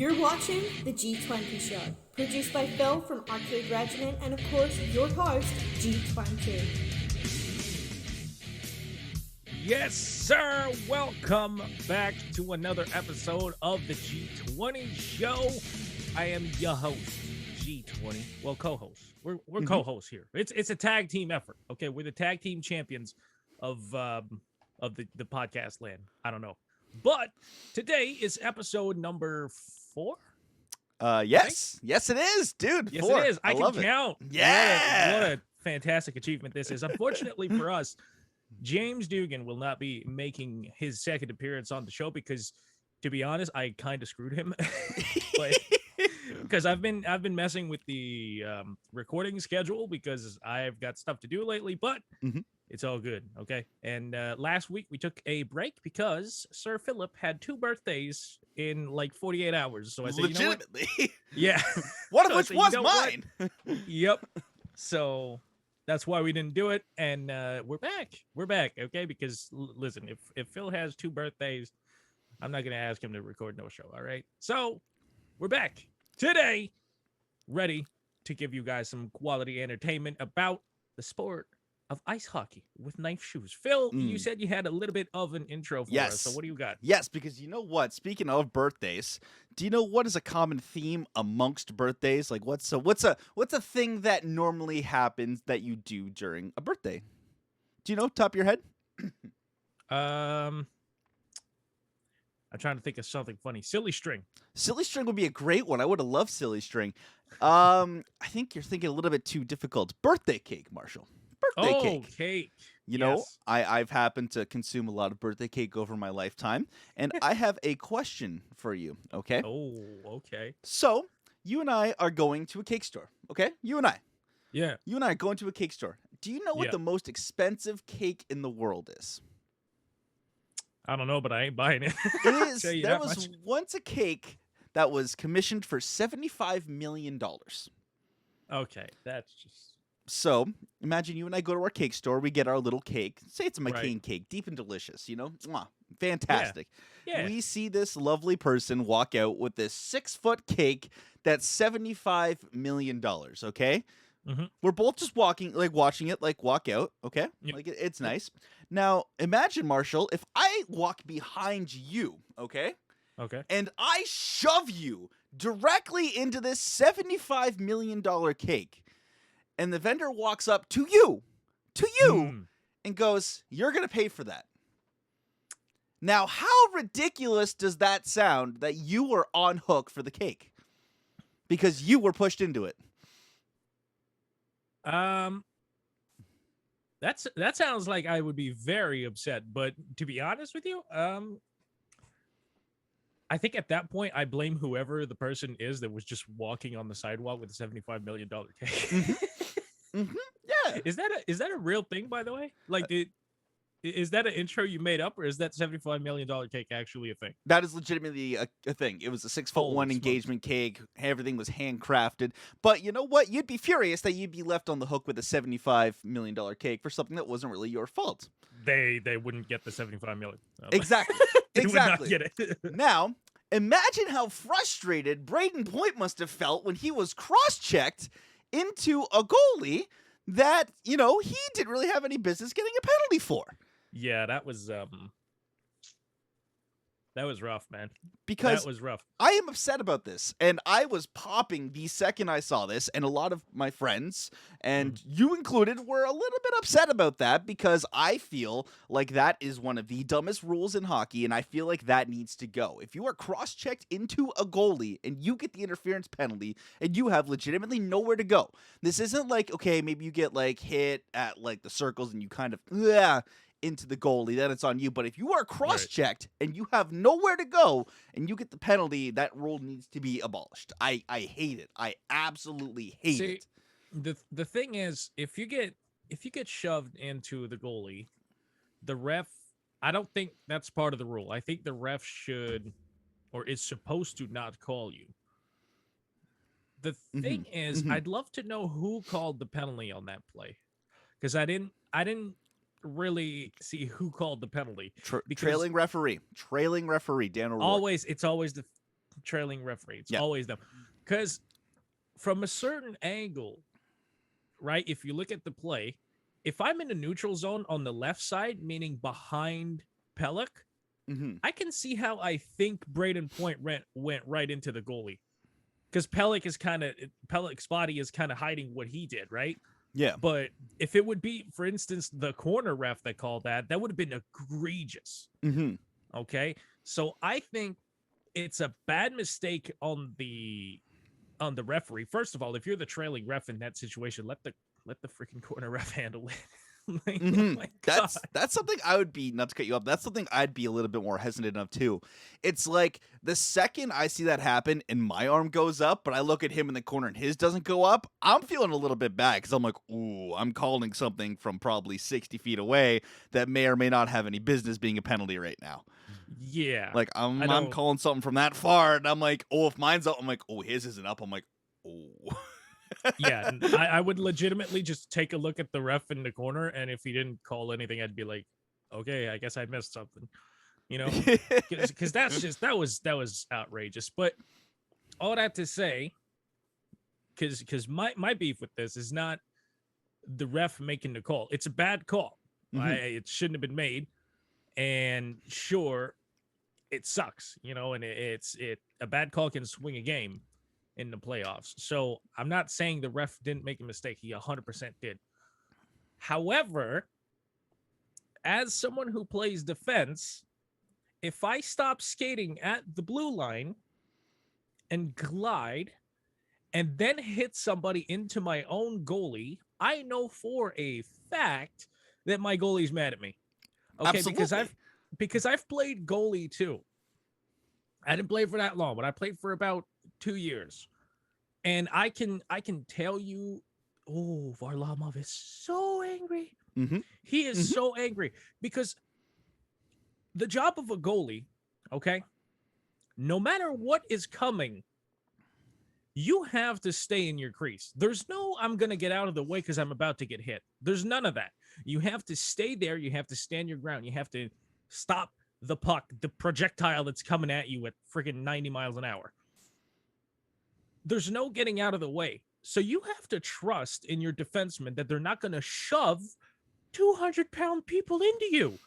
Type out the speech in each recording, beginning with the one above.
You're watching the G20 Show, produced by Phil from Arcade Regiment, and of course, your host, G20. Yes, sir. Welcome back to another episode of the G20 Show. I am your host, G20. Well, co-host. We're co-hosts here. It's a tag team effort. Okay, we're the tag team champions of the podcast land. I don't know, but today is episode number 4. Yes, it is, dude. Yes, 4. it is. I can count. Yeah, what a fantastic achievement this is. Unfortunately for us, James Dugan will not be making his second appearance on the show because, to be honest, I kind of screwed him. But because I've been messing with the recording schedule because I've got stuff to do lately, but it's all good. Okay. And last week we took a break because Sir Philip had 2 birthdays in like 48 hours. So I said, legitimately, you know what? Yeah. One of So I which said, was you know what? mine. Yep. So that's why we didn't do it. And we're back. We're back. Okay. Because listen, if Phil has 2 birthdays, I'm not going to ask him to record no show. All right. So we're back today, ready to give you guys some quality entertainment about the sport of ice hockey with knife shoes. Phil, you said you had a little bit of an intro for us. So what do you got? Yes, because you know what? Speaking of birthdays, do you know what is a common theme amongst birthdays? Like what's a thing that normally happens that you do during a birthday? Do you know, top of your head? I'm trying to think of something funny. Silly string. Silly string would be a great one. I would have loved silly string. I think you're thinking a little bit too difficult. Birthday cake, Marshall. Birthday cake. You know, I've happened to consume a lot of birthday cake over my lifetime, and I have a question for you, okay? Oh, okay. So, you and I are going to a cake store, okay? You and I. Yeah. You and I are going to a cake store. Do you know what the most expensive cake in the world is? I don't know, but I ain't buying it. It is. There was once a cake that was commissioned for $75 million. Okay, that's just... So, imagine you and I go to our cake store. We get our little cake. Say it's a McCain cake. Deep and delicious, you know? Mwah, fantastic. Yeah. We see this lovely person walk out with this 6-foot cake that's $75 million, okay? We're both just watching it, like, walk out, okay? Yep. Like, it's nice. Now, imagine, Marshall, if I walk behind you, okay? Okay. And I shove you directly into this $75 million cake. And the vendor walks up to you, and goes, "You're going to pay for that." Now, how ridiculous does that sound that you were on hook for the cake? Because you were pushed into it. That sounds like I would be very upset, but to be honest with you, I think at that point I blame whoever the person is that was just walking on the sidewalk with a $75 million cake. Yeah. Is that a real thing, by the way? Like, is that an intro you made up, or is that $75 million cake actually a thing? That is legitimately a thing. It was a 6'1" engagement cake. Everything was handcrafted. But you know what? You'd be furious that you'd be left on the hook with a $75 million cake for something that wasn't really your fault. They wouldn't get the $75 million. Exactly. They exactly. would not get it. Now, imagine how frustrated Brayden Point must have felt when he was cross-checked into a goalie that, you know, he didn't really have any business getting a penalty for. Yeah, that was rough, man. Because that was rough. I am upset about this, and I was popping the second I saw this, and a lot of my friends, and you included, were a little bit upset about that because I feel like that is one of the dumbest rules in hockey, and I feel like that needs to go. If you are cross-checked into a goalie and you get the interference penalty and you have legitimately nowhere to go, this isn't like, okay, maybe you get like hit at like the circles and you kind of into the goalie, then it's on you. But if you are cross-checked and you have nowhere to go and you get the penalty, that rule needs to be abolished. I hate it. I absolutely hate it. The thing is, if you get shoved into the goalie, the ref, I don't think that's part of the rule. I think the ref should, or is supposed to, not call you. The thing is, I'd love to know who called the penalty on that play, because I didn't really see who called the penalty. Trailing referee, Dan O'Rourke. It's always trailing referee. It's Yeah. always them. Because from a certain angle, right, if you look at the play, if I'm in the neutral zone on the left side, meaning behind Pelech, I can see how I think Brayden Point went right into the goalie. Because Pelech's body is kind of hiding what he did, right? Yeah. But if it would be, for instance, the corner ref that called that would have been egregious. Okay, so I think it's a bad mistake on the referee. First of all, if you're the trailing ref in that situation, let the freaking corner ref handle it. Like, oh my God. That's something I would be, not to cut you up, that's something I'd be a little bit more hesitant of too. It's like the second I see that happen and my arm goes up, but I look at him in the corner and his doesn't go up, I'm feeling a little bit bad because I'm like, ooh, I'm calling something from probably 60 feet away that may or may not have any business being a penalty right now. Yeah. Like I'm calling something from that far and I'm like, oh, if mine's up, I'm like, oh, his isn't up. I'm like, oh. Yeah, I would legitimately just take a look at the ref in the corner, and if he didn't call anything, I'd be like, okay, I guess I missed something, you know, because that was outrageous. But all that to say, because my beef with this is not the ref making the call. It's a bad call. It shouldn't have been made, and sure, it sucks, you know, and a bad call can swing a game in the playoffs. So I'm not saying the ref didn't make a mistake. He 100% did. However, as someone who plays defense, if I stop skating at the blue line and glide and then hit somebody into my own goalie, I know for a fact that my goalie's mad at me. Okay, Absolutely. because I've played goalie too. I didn't play for that long, but I played for about 2 years. And I can tell you, oh, Varlamov is so angry. He is so angry because the job of a goalie, okay, no matter what is coming, you have to stay in your crease. There's no, I'm going to get out of the way because I'm about to get hit. There's none of that. You have to stay there. You have to stand your ground. You have to stop the puck, the projectile that's coming at you at freaking 90 miles an hour. There's no getting out of the way. So you have to trust in your defensemen that they're not going to shove 200-pound people into you.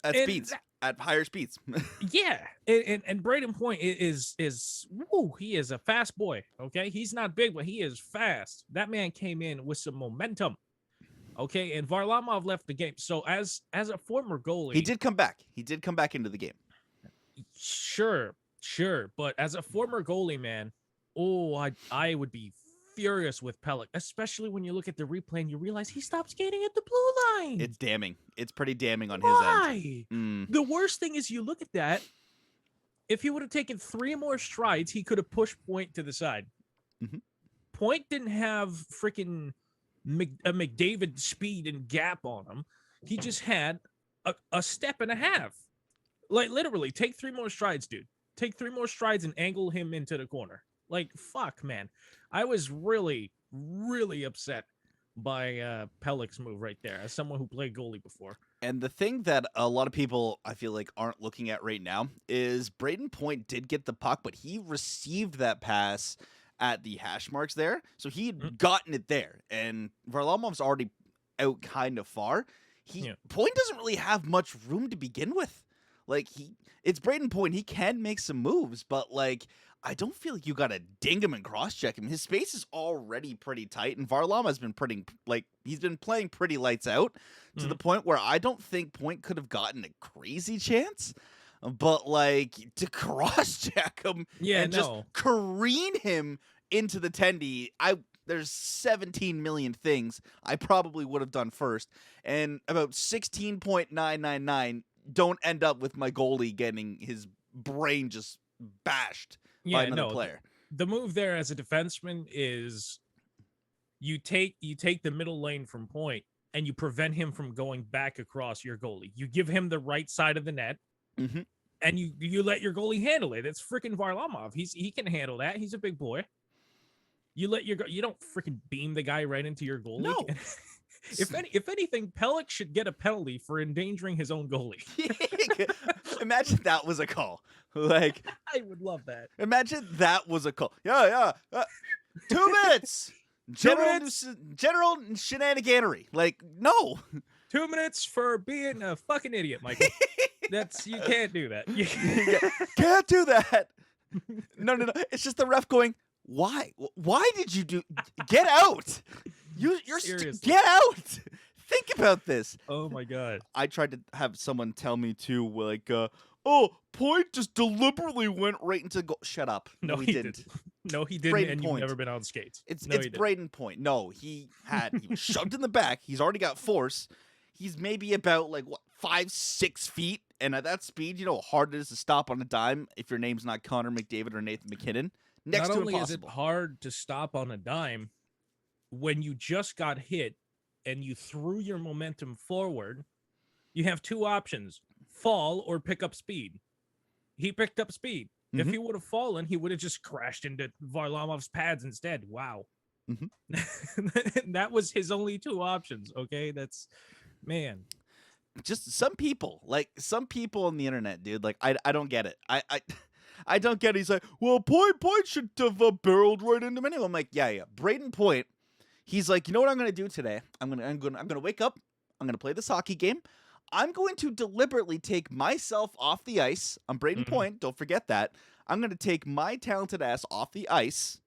At speeds. At higher speeds. Yeah. And Brayden Point is woo, he is a fast boy. Okay. He's not big, but he is fast. That man came in with some momentum. Okay. And Varlamov left the game. So as a former goalie, He did come back. He did come back into the game. Sure. But as a former goalie, man, I would be furious with Pelech, especially when you look at the replay and you realize he stopped skating at the blue line. It's damning. It's pretty damning on Why? his end. The worst thing is you look at that. If he would have taken 3 more strides, he could have pushed Point to the side. Point didn't have freaking a McDavid speed and gap on him. He just had a step and a half. Like, literally, take 3 more strides, dude. Take 3 more strides and angle him into the corner. Like, fuck, man. I was really, really upset by Pelech's move right there as someone who played goalie before. And the thing that a lot of people, I feel like, aren't looking at right now is Brayden Point did get the puck, but he received that pass at the hash marks there. So he had gotten it there. And Varlamov's already out kind of far. Point doesn't really have much room to begin with. Like, it's Brayden Point. He can make some moves, but, like, I don't feel like you got to ding him and cross-check him. His space is already pretty tight, and Varlamov's been he's been playing pretty lights out to the point where I don't think Point could have gotten a crazy chance. But, like, to cross-check him and just careen him into the tendy, there's 17 million things I probably would have done first, and about 16.999 don't end up with my goalie getting his brain just bashed by another player. The move there as a defenseman is you take the middle lane from Point and you prevent him from going back across your goalie. You give him the right side of the net, and you let your goalie handle it. It's freaking Varlamov. He can handle that. He's a big boy. You don't freaking beam the guy right into your goalie. No. If anything, Pelech should get a penalty for endangering his own goalie. Imagine that was a call. Like, I would love that. imagine that was a call. Yeah. 2 minutes. General shenaniganery. Like, no. 2 minutes for being a fucking idiot, Michael. You can't do that. You Can't do that. No. It's just the ref going, why? Why did you do? Get out. You're Seriously. get out. Think about this. Oh my god. I tried to have someone tell me too, like, Point just deliberately went right into goal. Shut up. No, he didn't. No, he didn't. Brayden And Point. you've never been on skates. It's No, he didn't. Brayden Point. No, he was shoved in the back. He's already got force. He's maybe about 5-6 feet, and at that speed, you know how hard it is to stop on a dime if your name's not Connor McDavid or Nathan McKinnon. Next Not to only is it impossible. hard to stop on a dime, when you just got hit and you threw your momentum forward, you have two options: fall or pick up speed. He picked up speed. If he would have fallen, he would have just crashed into Varlamov's pads instead. Wow. That was his only two options. Okay, that's man. Just some people on the internet, dude. Like I don't get it. I don't get it. He's like, well, Point should have barreled right into him anyway. I'm like, yeah. Brayden Point. He's like, you know what I'm gonna do today? I'm gonna wake up. I'm gonna play this hockey game. I'm going to deliberately take myself off the ice. I'm Brayden Point. Don't forget that. I'm going to take my talented ass off the ice.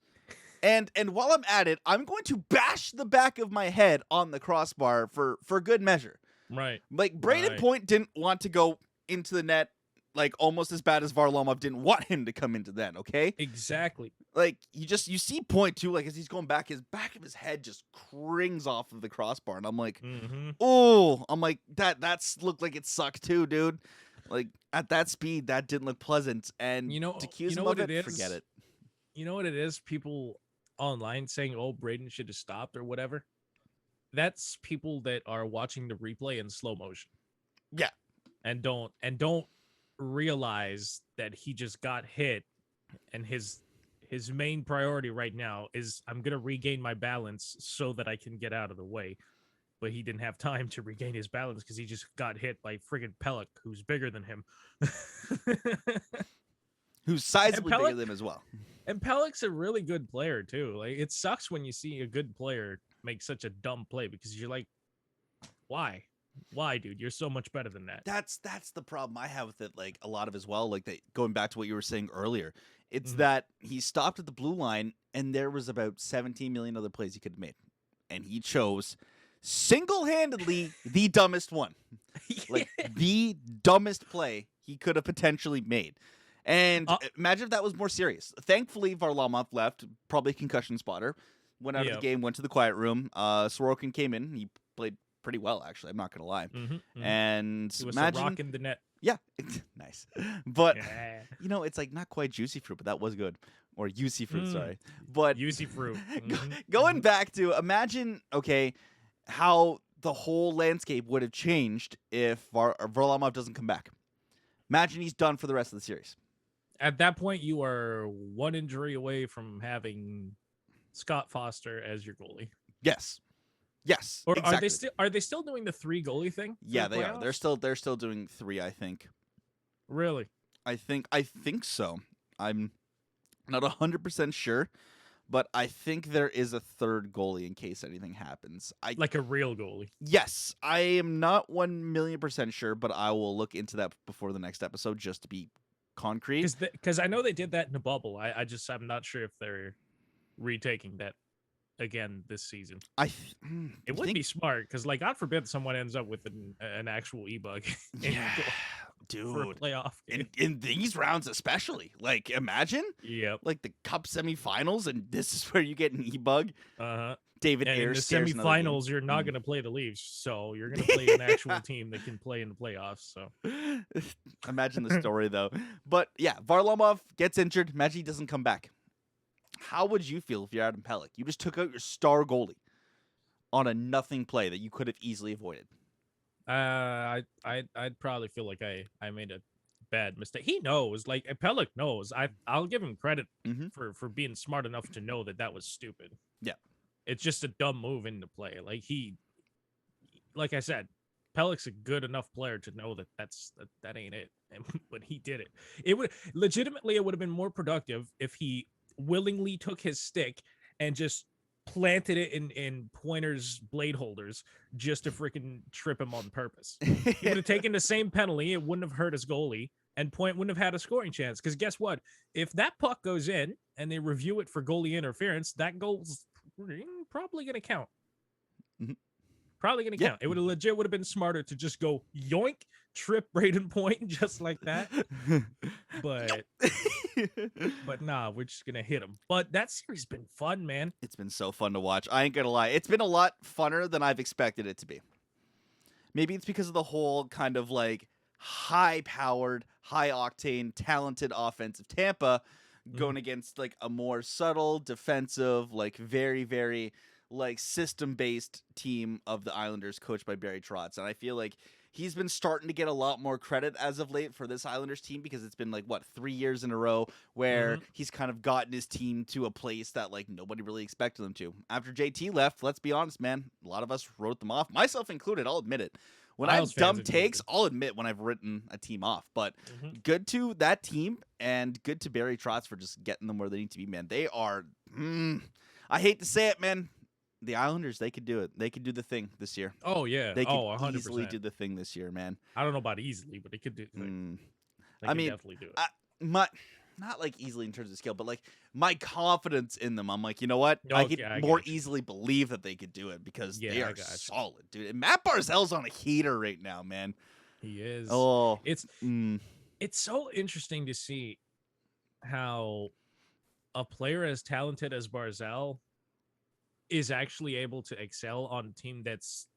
And while I'm at it, I'm going to bash the back of my head on the crossbar for good measure. Right. Like, Brayden Point didn't want to go into the net like almost as bad as Varlamov didn't want him to come into that, okay? Exactly. Like, you see Point too, like as he's going back, his back of his head just crings off of the crossbar, and I'm like, oh, I'm like, that's looked like it sucked too, dude. Like at that speed, that didn't look pleasant. And to accuse him of it, forget it. You know what it is? People online saying, "Oh, Brayden should have stopped" or whatever. That's people that are watching the replay in slow motion. Yeah, and don't realize that he just got hit, and his main priority right now is, I'm gonna regain my balance so that I can get out of the way. But he didn't have time to regain his balance because he just got hit by friggin' Pelech, who's bigger than him. Who's sizably bigger than him as well. And Pelech's a really good player too. Like, it sucks when you see a good player make such a dumb play, because you're like, why, dude? You're so much better than that. That's the problem I have with it. Like a lot of as well. Like going back to what you were saying earlier, it's that he stopped at the blue line, and there was about 17 million other plays he could have made, and he chose single-handedly the dumbest one. Like the dumbest play he could have potentially made. And imagine if that was more serious. Thankfully, Varlamov left, probably concussion spotter, went out of the game, went to the quiet room. Sorokin came in. He played pretty well, actually. I'm not going to lie. And he was imagine, a rock in the net. Yeah, nice. But, it's like not quite juicy fruit, but that was good. Or juicy fruit, sorry. But juicy fruit. Going back to, imagine, okay, how the whole landscape would have changed if Varlamov doesn't come back. Imagine he's done for the rest of the series. At that point, you are one injury away from having Scott Foster as your goalie. Yes. Or exactly. are they still doing the 3 goalie thing? Yeah, they are. They're still doing 3, I think. Really? I think so. I'm not 100% sure, but I think there is a third goalie in case anything happens. Like a real goalie. Yes, I am not 1,000,000% sure, but I will look into that before the next episode just to be concrete. Because I know they did that in the bubble. I'm not sure if they're retaking that again this season. It would be smart, because like, God forbid someone ends up with an actual e-bug. Yeah, dude, for a playoff game. In these rounds especially. Like, imagine. Yep. Like the Cup Semi Finals, and this is where you get an e-bug. David and Ayers in the semifinals, you're not going to play the Leafs, so you're going to play an actual team that can play in the playoffs. So imagine the story though. But yeah, Varlamov gets injured. Imagine he doesn't come back. How would you feel if you're Adam Pelech? You just took out your star goalie on a nothing play that you could have easily avoided. I'd probably feel like I made a bad mistake. He knows, like Pelech knows. I'll give him credit for being smart enough to know that was stupid. Yeah, it's just a dumb move into play. Like I said, Pellick's a good enough player to know that that ain't it. And but he did it. It would have been more productive if he willingly took his stick and just planted it in Pointer's blade holders just to freaking trip him on purpose. He would have taken the same penalty. It wouldn't have hurt his goalie, and Point wouldn't have had a scoring chance. Because guess what? If that puck goes in and they review it for goalie interference, that goal's probably going to count. Mhm. Probably going to count. It would have been smarter to just go yoink, trip Brayden Point just like that. But nah, we're just gonna hit him. But that series been fun, man. It's been so fun to watch. I ain't gonna lie. It's been a lot funner than I've expected it to be. Maybe it's because of the whole kind of like high-powered, high-octane, talented offensive Tampa going against like a more subtle, defensive, like very, very like system-based team of the Islanders coached by Barry Trotz. And I feel like he's been starting to get a lot more credit as of late for this Islanders team because it's been like, 3 years in a row where he's kind of gotten his team to a place that like nobody really expected them to. After JT left, let's be honest, man, a lot of us wrote them off, myself included, I'll admit it. When I have dumb takes, I'll admit when I've written a team off. But good to that team and good to Barry Trotz for just getting them where they need to be, man. They are, I hate to say it, man, the Islanders, they could do it. They could do the thing this year. Oh, yeah. They could 100%. easily do the thing this year, man. I don't know about easily, but they could do it. I mean, definitely do it. Not like easily in terms of skill, but like my confidence in them. I'm like, you know what? I could more easily believe that they could do it because they are solid, dude. And Matt Barzal's on a heater right now, man. He is. Oh, it's so interesting to see how a player as talented as Barzal is actually able to excel on a team that's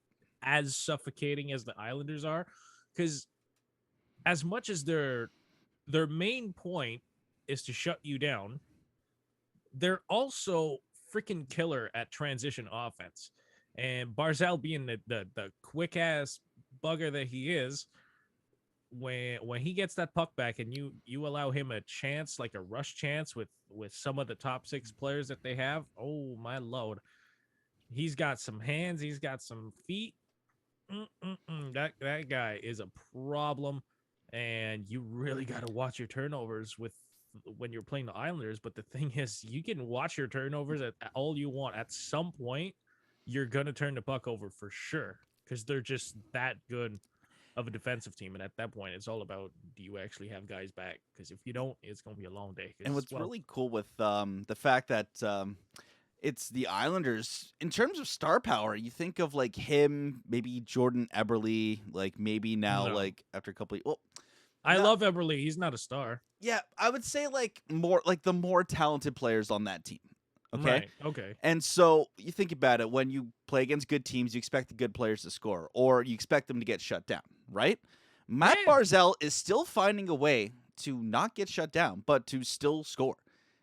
as suffocating as the Islanders are. Because as much as their main point is to shut you down, they're also freaking killer at transition offense. And Barzal being the quick ass bugger that he is, when he gets that puck back and you allow him a chance, like a rush chance with some of the top 6 players that they have, oh my lord. He's got some hands. He's got some feet. That guy is a problem, and you really got to watch your turnovers when you're playing the Islanders. But the thing is, you can watch your turnovers at all you want. At some point, you're gonna turn the puck over for sure because they're just that good of a defensive team. And at that point, it's all about, do you actually have guys back? Because if you don't, it's gonna be a long day. And what's really cool with the fact that it's the Islanders in terms of star power. You think of like him, maybe Jordan Eberle, like maybe now, like after a couple of, I love Eberle. He's not a star. Yeah, I would say like more like the more talented players on that team. Okay. Right. Okay. And so you think about it, when you play against good teams, you expect the good players to score, or you expect them to get shut down, right? Matt Barzal is still finding a way to not get shut down, but to still score.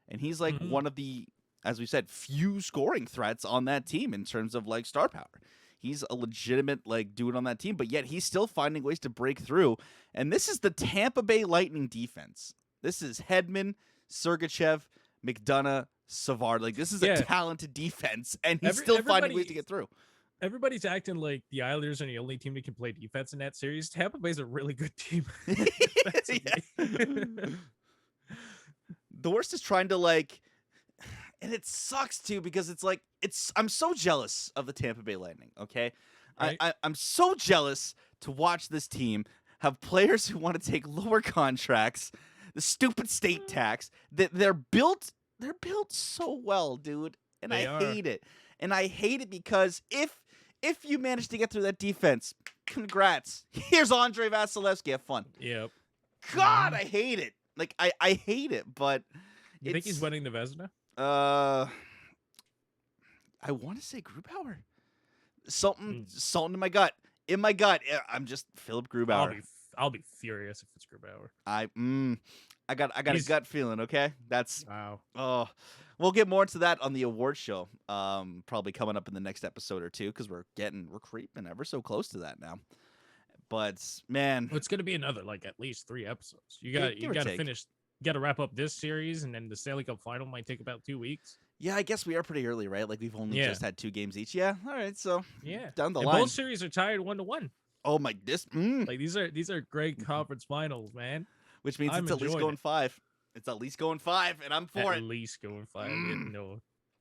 And he's like one of the, as we said, few scoring threats on that team in terms of like star power. He's a legitimate like dude on that team, but yet he's still finding ways to break through. And this is the Tampa Bay Lightning defense. This is Hedman, Sergachev, McDonough, Savard. Like, this is a talented defense, and he's still finding ways to get through. Everybody's acting like the Islanders are the only team that can play defense in that series. Tampa Bay's a really good team. The worst is trying to like, and it sucks too because it's like I'm so jealous of the Tampa Bay Lightning. Okay, right? I'm so jealous to watch this team have players who want to take lower contracts, the stupid state tax. That they're built so well, dude, and I hate it. And I hate it because if you manage to get through that defense, congrats. Here's Andre Vasilevsky. Have fun. Yep. God, I hate it. Like I hate it, but you think he's winning the Vezina? I want to say Grubauer. Something in my gut. In my gut, I'm just Philip Grubauer. I'll be furious if it's Grubauer. I got a gut feeling. Okay, that's wow. Oh, we'll get more into that on the award show. Probably coming up in the next episode or two because we're creeping ever so close to that now. But man, it's gonna be another like at least 3 episodes. You got to finish. Got to wrap up this series, and then the Stanley Cup Final might take about 2 weeks. Yeah, I guess we are pretty early, right? Like we've only just had 2 games each. Yeah, all right. So down the and line, both series are tied 1-1. Oh my, this, Like these are great conference finals, man. which means I'm it's at least enjoying going it. 5. It's at least going 5, and I'm for At it. least going 5. Mm. No,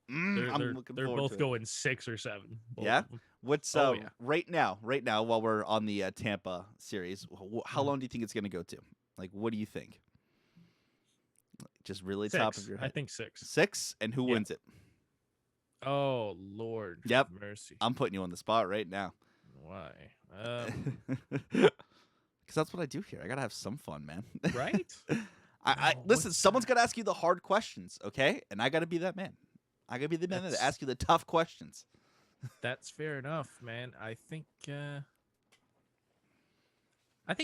I'm looking they're forward both to it. going 6 or 7. Both Yeah. of them. What's Oh yeah. right now while we're on the Tampa series? How Mhm. long do you think it's going to go to? Like, what do you think? Just really top of 6. your I head. think 6. 6, and who Yeah. wins it? Oh Lord. Yep. Have mercy. I'm putting you on the spot right now. Why? Because that's what I do here. I gotta have some fun, man. Right? I No, listen. what's Someone's that? gotta ask you the hard questions, okay? And I gotta be that man. I gotta be the man that That's- ask you the tough questions. That's fair enough, man. I think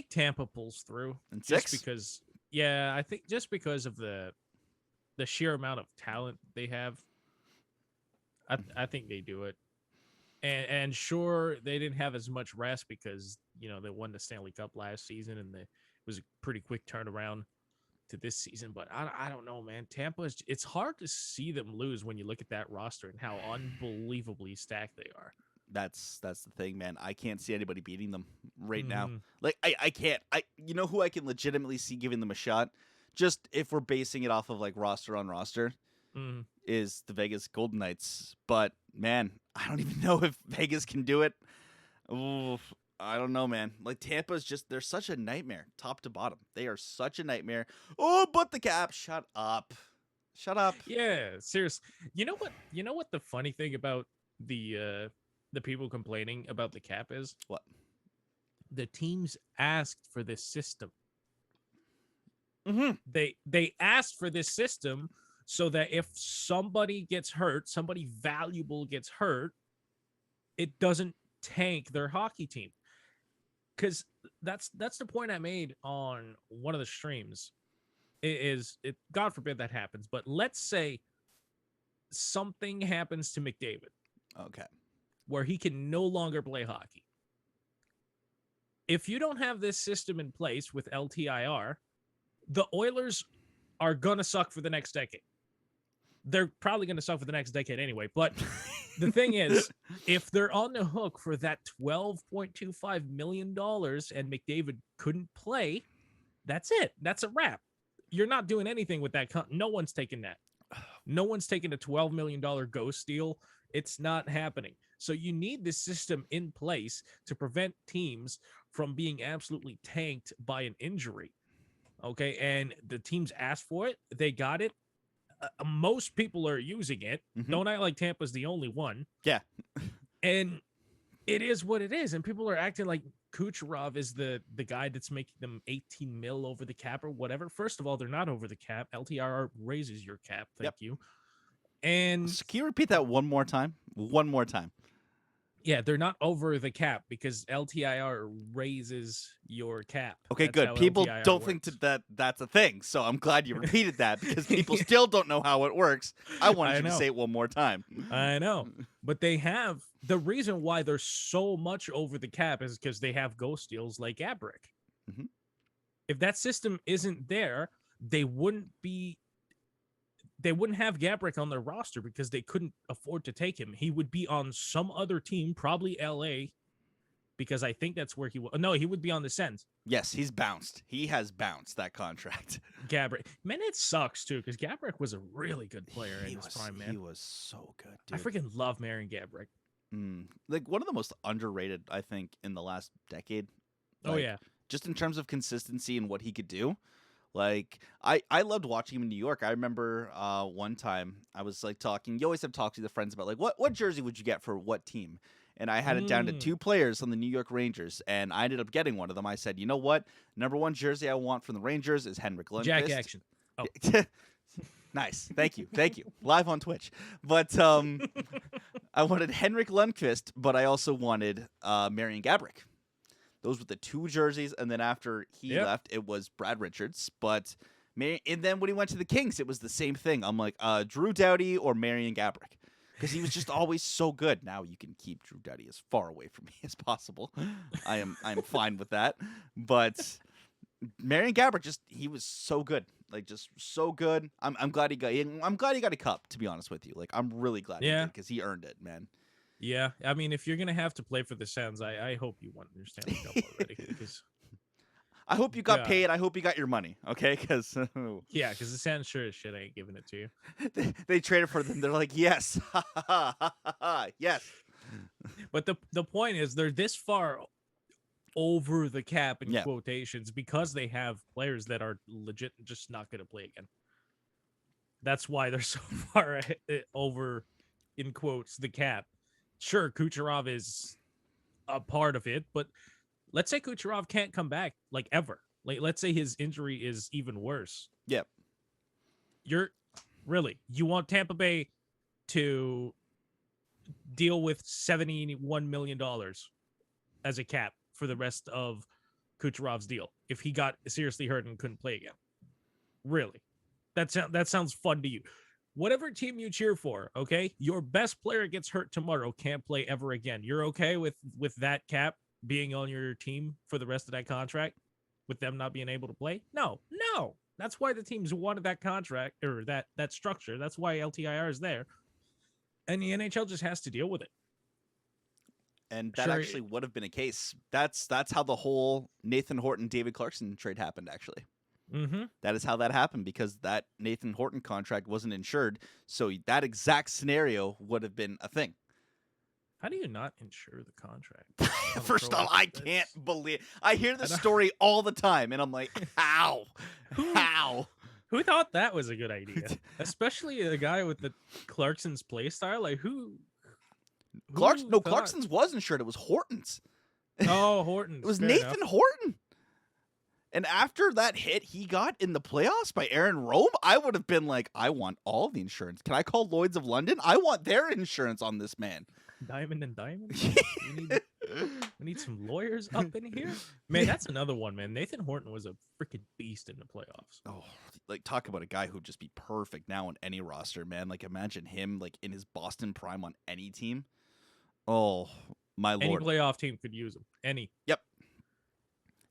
Tampa pulls through. And Just 6? because I think just because of the sheer amount of talent they have. I think they do it. And sure, they didn't have as much rest because they won the Stanley Cup last season, and it was a pretty quick turnaround to this season. But I don't know, man. Tampa it's hard to see them lose when you look at that roster and how unbelievably stacked they are. That's the thing, man. I can't see anybody beating them right now. Mhm. Like I can't. You know who I can legitimately see giving them a shot? Just if we're basing it off of like roster on roster, Mhm. is the Vegas Golden Knights. But man, I don't even know if Vegas can do it. Oof, I don't know, man. Like Tampa's just they're such a nightmare, top to bottom. They are such a nightmare. Oh, but the Cap, shut up. Shut up. Yeah, seriously. You know what? You know what the funny thing about the people complaining about the cap is? What? The teams asked for this system. Mm-hmm. They asked for this system so that if somebody gets hurt, somebody valuable gets hurt, it doesn't tank their hockey team. Because that's the point I made on one of the streams. It God forbid that happens, but let's say something happens to McDavid Okay. where he can no longer play hockey. If you don't have this system in place with LTIR, the Oilers are going to suck for the next decade. They're probably going to suck for the next decade anyway. But the thing is, if they're on the hook for that $12.25 million and McDavid couldn't play, that's it. That's a wrap. You're not doing anything with that. No one's taking that. No one's taking a $12 million ghost deal. It's not happening. So you need this system in place to prevent teams from being absolutely tanked by an injury. Okay. And the teams asked for it. They got it. Most people are using it. Mhm. Don't act like Tampa's the only one. Yeah. And it is what it is. And people are acting like Kucherov is the guy that's making them 18 mil over the cap or whatever. First of all, they're not over the cap. LTR raises your cap. Thank you. And Can you repeat that one more time? One more time. yeah, they're not over the cap because LTIR raises your cap. Okay, That's good. how People LTIR don't think works. that that's a thing, so I'm glad you repeated that because people still don't know how it works. I wanted I you to know. say it one more time. I know. But they have the reason why they're so much over the cap is because they have ghost deals like Gabrick. Mhm. If that system isn't there, they wouldn't have Gabrick on their roster because they couldn't afford to take him. He would be on some other team, probably LA, because I think that's where he would. No, he would be on the Sens. Yes, he's bounced. He has bounced that contract. Gabrick. Man, it sucks too because Gabrick was a really good player in his prime, man. He was so good, I dude. freaking love Marion Gabrick. Like one of the most underrated, I think, in the last decade. Oh Like, yeah. Just in terms of consistency and what he could do. Like I loved watching him in New York. I remember one time I was like talking. You always have talks with the friends about like what jersey would you get for what team? And I had it down to 2 players on the New York Rangers, and I ended up getting one of them. I said, you know what? Number 1 jersey I want from the Rangers is Henrik Lundqvist. Jack Action. Oh. Nice. Thank you. Thank you. Live on Twitch. But I wanted Henrik Lundqvist, but I also wanted Marion Gabrick. Those were the 2 jerseys, and then after he left, it was Brad Richards. But and then when he went to the Kings, it was the same thing. I'm like, Drew Doughty or Marion Gabrick, because he was just always so good. Now you can keep Drew Doughty as far away from me as possible. I'm fine with that. But Marion Gabrick he was so good, like just so good. I'm glad he got a cup. To be honest with you, like I'm really glad he did because he earned it, man. Yeah, I mean, if you're gonna have to play for the Sens, I hope you won your Stanley Cup already, because I hope you got God, paid. I hope you got your money. Okay, because yeah, because the Sens sure as shit ain't giving it to you. they traded for them. They're like, yes, yes. But the point is, they're this far over the cap in Yeah. quotations because they have players that are legit just not going to play again. That's why they're so far over, in quotes, the cap. Sure, Kucherov is a part of it, but let's say Kucherov can't come back like ever. Like, let's say his injury is even worse. Yep. You want Tampa Bay to deal with $71 million as a cap for the rest of Kucherov's deal if he got seriously hurt and couldn't play again. Really? That sounds fun to you. Whatever team you cheer for, okay? Your best player gets hurt tomorrow, can't play ever again. You're okay with that cap being on your team for the rest of that contract, with them not being able to play? No. That's why the teams wanted that contract, or that structure. That's why LTIR is there. And the NHL just has to deal with it. And that Sure. actually would have been a case. That's how the whole Nathan Horton David Clarkson trade happened. Actually, that is how that happened, because that Nathan Horton contract wasn't insured. So that exact scenario would have been a thing. How do you not insure the contract? First off, I can't believe I hear this story all the time, and I'm like, how? How? Who thought that was a good idea? Especially a guy with the Clarkson's play style. Like who thought- Clarkson's was insured. It was Horton's. Oh, Horton. It was Nathan Horton. And after that hit he got in the playoffs by Aaron Rome, I would have been like, I want all the insurance. Can I call Lloyd's of London? I want their insurance on this man. Diamond and Diamond. We need some lawyers up in here. Man, that's another one, man. Nathan Horton was a freaking beast in the playoffs. Oh, like talk about a guy who'd just be perfect now on any roster, man. Like imagine him like in his Boston prime on any team. Oh, my Any lord. playoff team could use him. Any. Yep.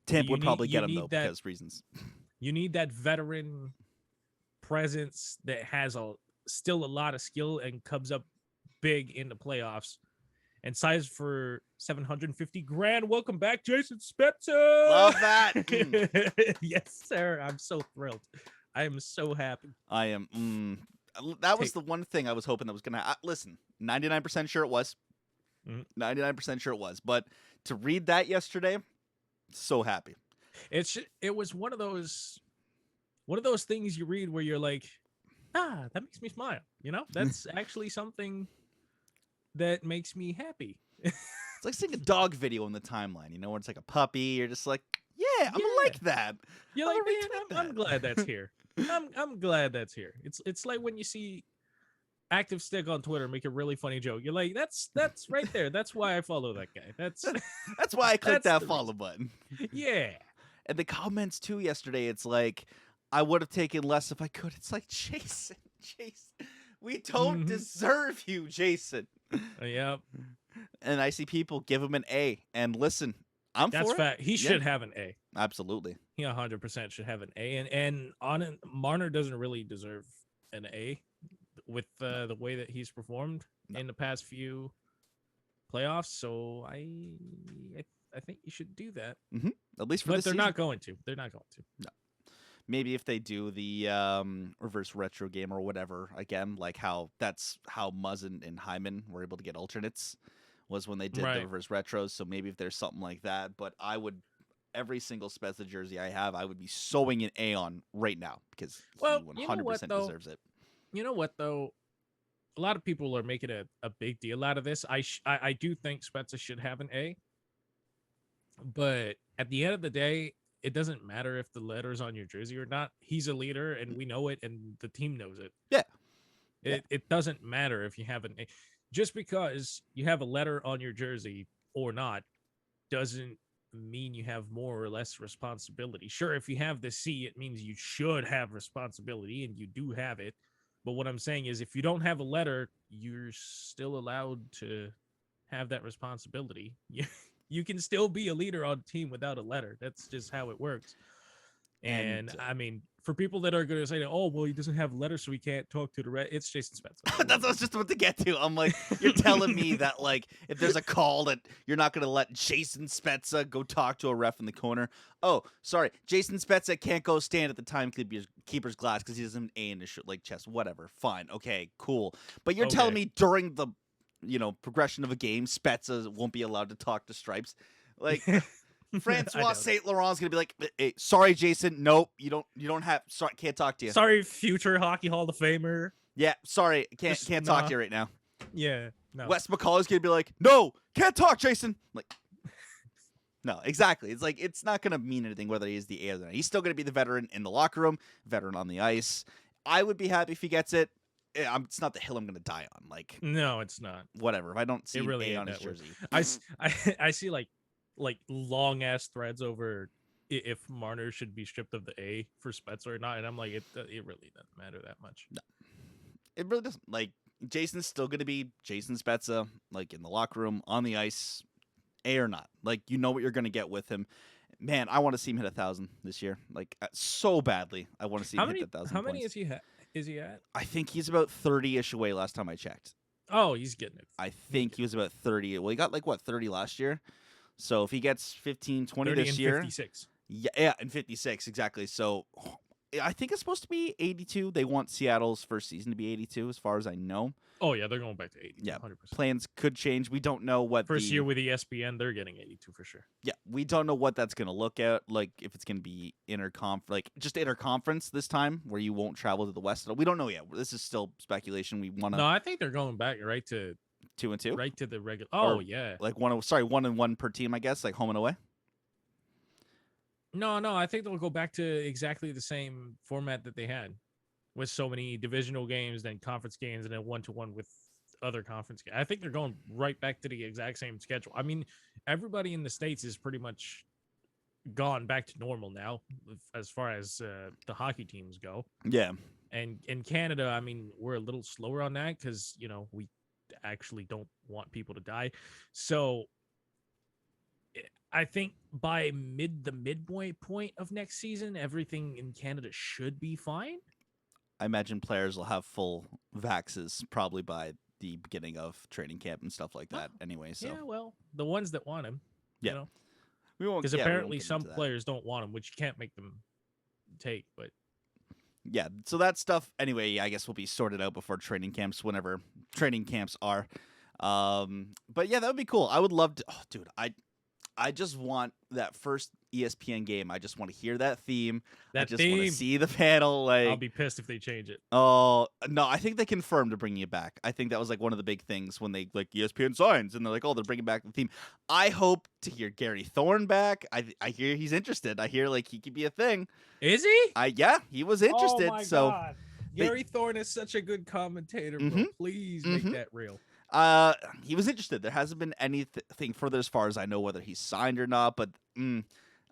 Tampa would probably you get him need though that- because reasons. You need that veteran presence that has still a lot of skill and comes up big in the playoffs. And size for $750,000. Welcome back, Jason Spezza. Love that. Yes, sir. I'm so thrilled. I am so happy. I am. That was the one thing I was hoping that was gonna listen. 99% sure it was. 99% sure it was. But to read that yesterday, so happy. It was one of those things you read where you're like, that makes me smile. You know, that's actually something that makes me happy. It's like seeing a dog video in the timeline, you know, where it's like a puppy. You're just like, yeah, I'm like that. You're I'm like, gonna man, retweet I'm that." glad that's here. I'm glad that's here. It's like when you see Active Stick on Twitter make a really funny joke. You're like, that's right there. That's why I follow that guy. That's why I clicked That's that the follow button. yeah. And the comments too yesterday, it's like, I would have taken less if I could. It's like, Jason, we don't deserve you, Jason. Yep. And I see people give him an A. And listen, I'm That's for fact. it. He should have an A. Absolutely. He 100% should have an A. And on it, Marner doesn't really deserve an A with the way that he's performed in the past few playoffs. So I think you should do that. At least for But this they're season. not going to. They're not going to. No. Maybe if they do the reverse retro game or whatever, again, like that's how Muzzin and Hyman were able to get alternates, was when they did the reverse retros. So maybe if there's something like that, but I would, every single Spezza jersey I have, I would be sewing an A on right now because he 100% deserves it. You know what, though? A lot of people are making a big deal out of this. I do think Spezza should have an A. But at the end of the day, it doesn't matter if the letter's on your jersey or not. He's a leader, and we know it, and the team knows it. Yeah. It doesn't matter if you have an A. Just because you have a letter on your jersey or not doesn't mean you have more or less responsibility. Sure, if you have the C, it means you should have responsibility, and you do have it. But what I'm saying is, if you don't have a letter, you're still allowed to have that responsibility. You can still be a leader on a team without a letter. That's just how it works. And I mean, for people that are going to say, oh, well, he doesn't have letters, so he can't talk to the Red. It's Jason Spezza. That's what I was just about to get to. I'm like, you're telling me that, like, if there's a call that you're not going to let Jason Spezza go talk to a ref in the corner. Oh, sorry. Jason Spezza can't go stand at the timekeeper's glass because he doesn't have an A in his chest. Whatever. Fine. Okay, cool. But you're telling me during the, progression of a game, Spezza won't be allowed to talk to Stripes? Like... Francois Saint Laurent's gonna be like, hey, sorry, Jason. Nope, you don't have. Sorry, can't talk to you. Sorry, future Hockey Hall of Famer. Yeah, sorry, can't talk to you right now. Yeah, no. Wes McCauley's gonna be like, no, can't talk, Jason. Like, no, exactly. It's like it's not gonna mean anything whether he's the A or the N. He's still gonna be the veteran in the locker room, veteran on the ice. I would be happy if he gets it. It's not the hill I'm gonna die on. Like, no, it's not. Whatever. If I don't see really A on his jersey, I see like long ass threads over if Marner should be stripped of the A for Spezza or not, and I'm like, it really doesn't matter that much. No, it really doesn't. Like, Jason's still gonna be Jason Spezza, like in the locker room, on the ice, A or not. Like, you know what you're gonna get with him. Man, I want to see him hit 1,000 this year, like so badly. I want to see him hit 1,000. How many is he at? I think he's about 30-ish away. Last time I checked. Oh, he's getting it. I think he was about 30. Well, he got 30 last year. So if he gets 15, 20 this year, 56. Yeah, and 56 exactly. So I think it's supposed to be 82. They want Seattle's first season to be 82, as far as I know. Oh yeah, they're going back to 80. Yeah, 100%. Plans could change. We don't know what first year with ESPN. They're getting 82 for sure. Yeah, we don't know what that's going to look at. Like if it's going to be just interconference this time, where you won't travel to the West. We don't know yet. This is still speculation. We want to. No, I think they're going back right to 2-2, right to the regular. Oh, yeah, like 1-1 per team, I guess, like home and away. No, I think they'll go back to exactly the same format that they had, with so many divisional games, then conference games, and then 1-1 with other conference games. I think they're going right back to the exact same schedule. I mean, everybody in the States is pretty much gone back to normal now, as far as the hockey teams go. Yeah, and in Canada, I mean, we're a little slower on that because we actually don't want people to die. So I think by the midway point of next season, everything in Canada should be fine. I imagine players will have full vaxes probably by the beginning of training camp and stuff like that. Anyway, so yeah, well, the ones that want him, we won't, because apparently some players don't want him, which you can't make them take. But yeah, so that stuff anyway, I guess will be sorted out before training camps, whenever training camps are. But yeah, that would be cool. I would love to. Oh, dude, I just want that first ESPN game. I just want to hear that theme. I just want to see the panel. Like, I'll be pissed if they change it. Oh no, I think they confirmed to bring you back. I think that was like one of the big things when they ESPN signs and they're like, oh, they're bringing back the theme. I hope to hear Gary Thorne back. I hear he's interested. I hear he could be a thing. Is he? Yeah, he was interested. Oh my so God. Gary Thorne is such a good commentator, bro. Please make that real. He was interested. There hasn't been anything further as far as I know whether he's signed or not, but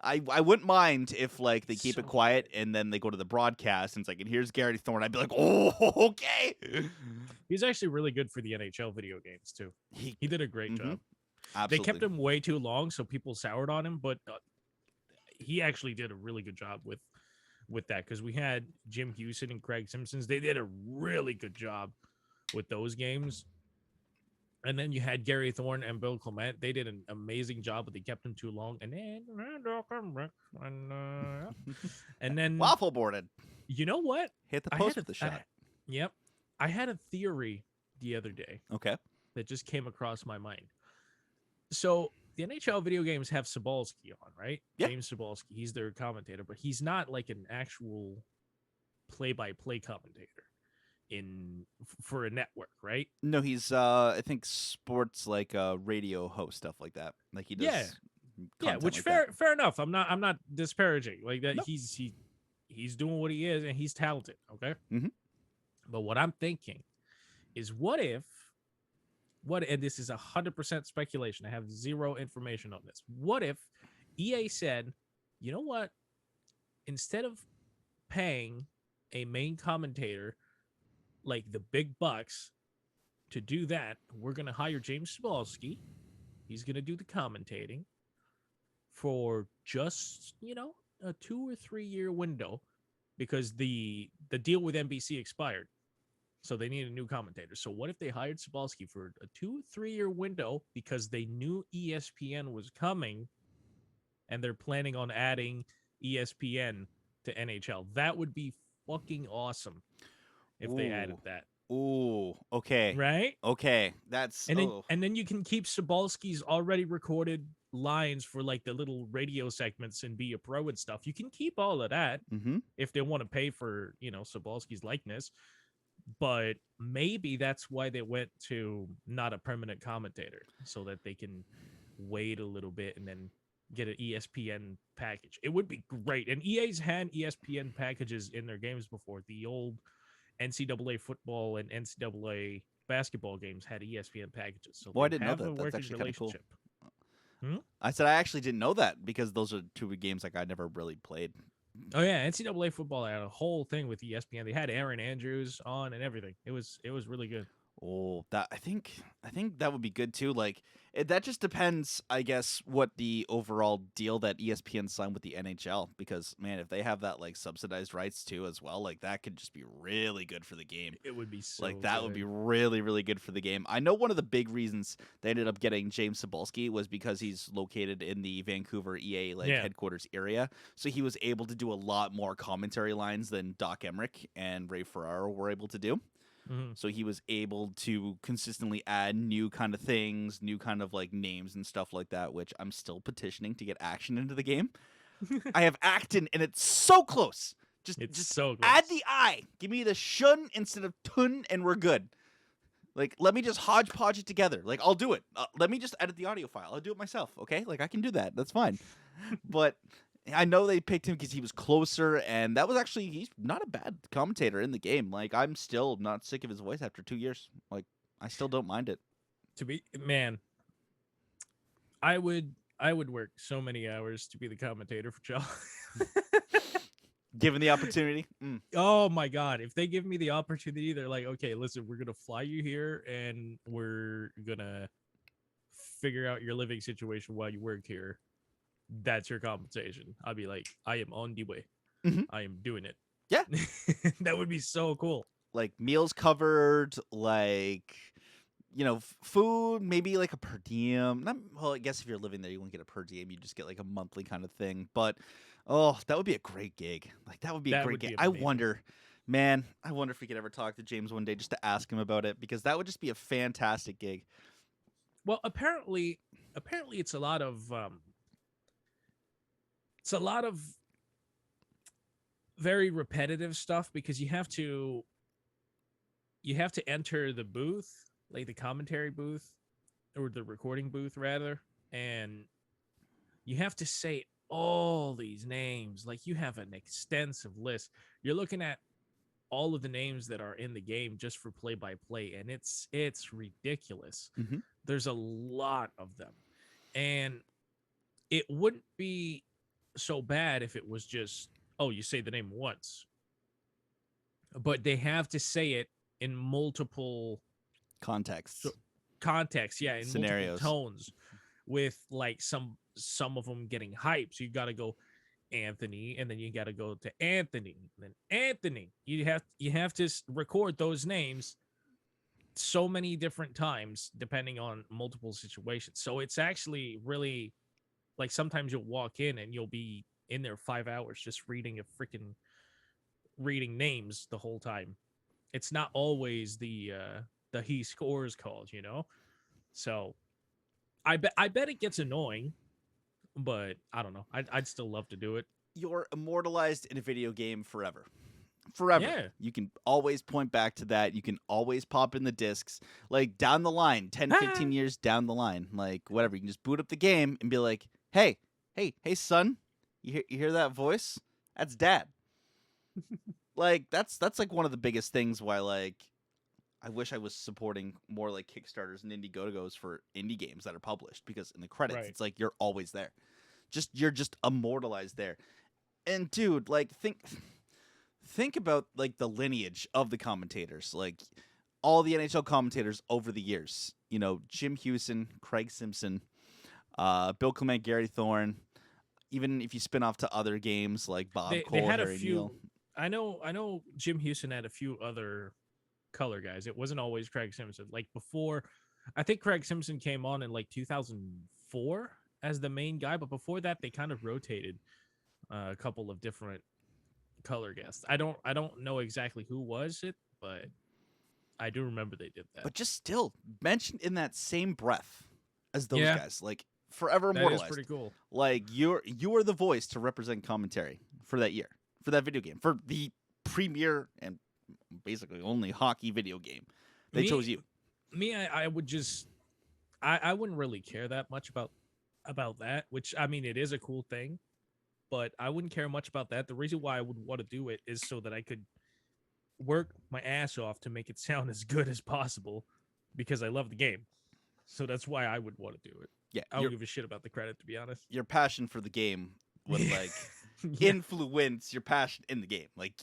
I wouldn't mind if they keep it quiet and then they go to the broadcast and it's and here's Gary Thorne. I'd be like, oh, okay. He's actually really good for the NHL video games too. He did a great job. Absolutely. They kept him way too long, so people soured on him, but he actually did a really good job with that, because we had Jim Houston and Craig Simpsons. They did a really good job with those games. And then you had Gary Thorne and Bill Clement. They did an amazing job, but they kept him too long. And then waffle boarded. You know what? Hit the post with the shot. Yep. I had a theory the other day. Okay. That just came across my mind. So the NHL video games have Cybulski on, right? Yeah. James Cybulski. He's their commentator, but he's not like an actual play-by-play commentator for a network, right? No, he's I think sports radio host, stuff like that. Like he does. Yeah, which fair enough. I'm not disparaging like that. Nope. He's doing what he is and he's talented. Okay. Mm-hmm. But what I'm thinking is, what if, and this is 100% speculation. I have zero information on this. What if EA said, you know what? Instead of paying a main commentator the big bucks to do that, we're going to hire James Cybulski. He's going to do the commentating for just, a 2 or 3 year window. because the deal with NBC expired. So they need a new commentator. So what if they hired Cebulski for a 2-3 year window because they knew ESPN was coming and they're planning on adding ESPN to NHL? That would be fucking awesome if they added that. Ooh, okay. Right? Okay. That's And then you can keep Cebulski's already recorded lines for like the little radio segments and Be a Pro and stuff. You can keep all of that if they want to pay for, Cebulski's likeness. But maybe that's why they went to not a permanent commentator, so that they can wait a little bit and then get an ESPN package. It would be great. And EA's had ESPN packages in their games before. The old NCAA football and NCAA basketball games had ESPN packages. So I they didn't know have that. a That's working actually kind of cool. relationship. I said I actually didn't know that because those are two games like I never really played. Oh yeah, NCAA football had a whole thing with ESPN. They had Aaron Andrews on and everything. It was really good. Oh, that I think that would be good too. Like that just depends, I guess, what the overall deal that ESPN signed with the NHL. Because man, if they have that like subsidized rights too as well, like that could just be really good for the game. It would be so Like that good. would be really, really good for the game. I know one of the big reasons they ended up getting James Cebulski was because he's located in the Vancouver EA headquarters area, so he was able to do a lot more commentary lines than Doc Emmerich and Ray Ferraro were able to do. So he was able to consistently add new kind of things, new kind of like names and stuff like that, which I'm still petitioning to get action into the game. I have Acton and it's so close. Just so close. Add the I. Give me the shun instead of tun and we're good. Like, let me just hodgepodge it together. Like, I'll do it. Let me just edit the audio file. I'll do it myself, okay? Like, I can do that. That's fine. But I know they picked him because he was closer, and that was actually, he's not a bad commentator in the game. Like, I'm still not sick of his voice after 2 years. Like, I still don't mind it. I would work so many hours to be the commentator for Joe. Given the opportunity. Oh my God. If they give me the opportunity, they're like, okay, listen, we're going to fly you here and we're going to figure out your living situation while you work here. That's your compensation. I'll be like, I am on the way. I am doing it. Yeah. That would be so cool. Like meals covered, like, food, maybe like a per diem. Well, I guess if you're living there, you won't get a per diem. You just get like a monthly kind of thing. But, that would be a great gig. Like, that would be a great gig. I wonder if we could ever talk to James one day just to ask him about it, because that would just be a fantastic gig. Well, apparently it's a lot of very repetitive stuff, because you have to enter the booth, like the commentary booth or the recording booth rather, and you have to say all these names. Like, you have an extensive list. You're looking at all of the names that are in the game just for play-by-play, and it's ridiculous. There's a lot of them, and it wouldn't be so bad if it was just, you say the name once, but they have to say it in multiple contexts. Yeah, in scenarios, multiple tones, with like some of them getting hype. So you got to go Anthony, and then you got to go to Anthony, and then Anthony. You have to record those names so many different times depending on multiple situations. So it's actually really, like, sometimes you'll walk in and you'll be in there 5 hours just reading names the whole time. It's not always the he scores calls, So I bet it gets annoying, but I don't know. I'd still love to do it. You're immortalized in a video game forever. Yeah. You can always point back to that. You can always pop in the discs, like down the line, 10, 15 years down the line, like whatever. You can just boot up the game and be like, hey, son, you hear that voice? That's Dad. Like, that's like one of the biggest things why, like, I wish I was supporting more like Kickstarters and Indiegogos for indie games that are published, because in the credits, It's like you're always there. You're just immortalized there. And dude, like, think about like the lineage of the commentators, like all the NHL commentators over the years. Jim Hewson, Craig Simpson, Bill Clement, Gary Thorne. Even if you spin off to other games like Bob Cole, they had Harry Neal. I know Jim Houston had a few other color guys. It wasn't always Craig Simpson. Like before, I think Craig Simpson came on in like 2004 as the main guy, but before that they kind of rotated a couple of different color guests. I don't know exactly who was it, but I do remember they did that. But just still mentioned in that same breath as those Yeah. guys, like forever That is immortalized. pretty cool. Like you are the voice to represent commentary for that year, for that video game, for the premier and basically only hockey video game. They chose you. I would just I wouldn't really care that much about that, which I mean it is a cool thing, but I wouldn't care much about that. The reason why I would want to do it is so that I could work my ass off to make it sound as good as possible because I love the game. So that's why I would want to do it. Yeah, I don't give a shit about the credit, to be honest. your passion for the game would like Yeah. influence your passion in the game. Like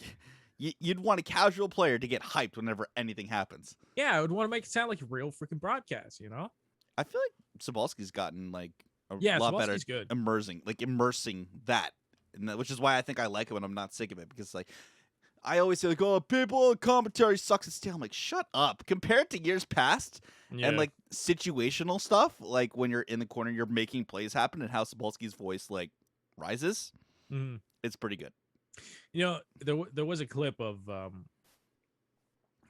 you'd want a casual player to get hyped whenever anything happens. Yeah, I would want to make it sound like a real freaking broadcast, you know? I feel like Sobolski's gotten like a Yeah, lot better Sobolski's good. immersing that, and which is why I think I like it when I'm not sick of it, because like I always say like, oh, people commentary sucks at steel. I'm like, shut up. Compared to years past Yeah. and like situational stuff, like when you're in the corner, you're making plays happen, and how Sobolski's voice like rises, Mhm. it's pretty good. You know, there was a clip of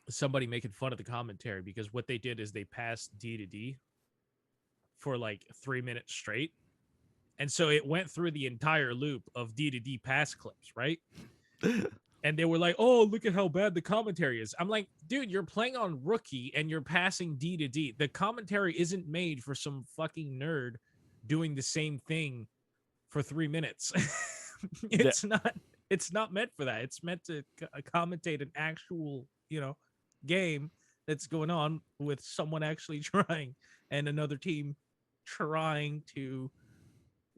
somebody making fun of the commentary because what they did is they passed D to D for like 3 minutes straight. And so it went through the entire loop of D to D pass clips, right? And they were like, oh, look at how bad the commentary is. I'm like, dude, you're playing on rookie and you're passing D to D. The commentary isn't made for some fucking nerd doing the same thing for 3 minutes. It's not meant for that. It's meant to commentate an actual, game that's going on with someone actually trying and another team trying to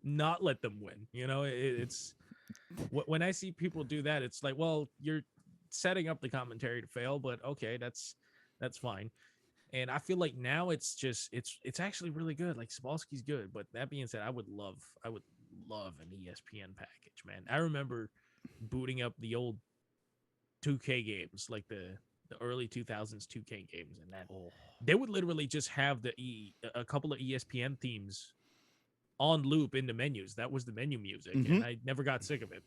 not let them win. It's when I see people do that, it's like, well, you're setting up the commentary to fail, but okay, that's fine. And I feel like now it's actually really good. Like Sobolski's good, but that being said, I would love an ESPN package, man. I remember booting up the old 2K games, like the early 2000s 2K games, and that they would literally just have a couple of ESPN themes on loop in the menus. That was the menu music, and I never got sick of it.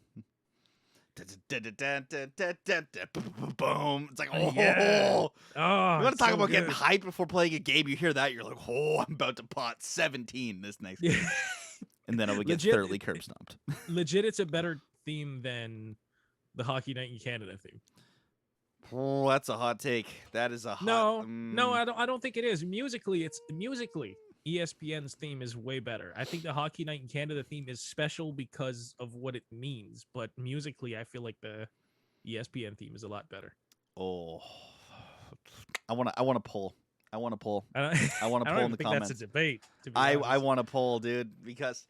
Boom! It's like, Yeah. you want to talk about getting hyped before playing a game? You hear that, you're like, I'm about to pot 17 this next game, and then I would get thoroughly curb stomped. Legit, it's a better theme than the Hockey Night in Canada theme. Oh, that's a hot take. That is a hot. No, I don't think it is. Musically, ESPN's theme is way better. I think the Hockey Night in Canada theme is special because of what it means, but musically, I feel like the ESPN theme is a lot better. Oh, I want to pull. I want to pull I in the think comments. that's a debate. To be I honest. want to pull, dude, because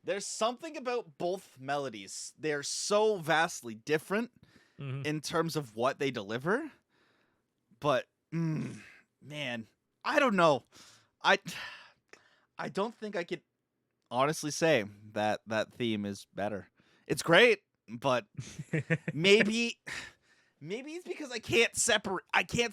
there's something about both melodies. They're so vastly different in terms of what they deliver, but man, I don't know. I don't think I could honestly say that theme is better. It's great, but maybe it's because I can't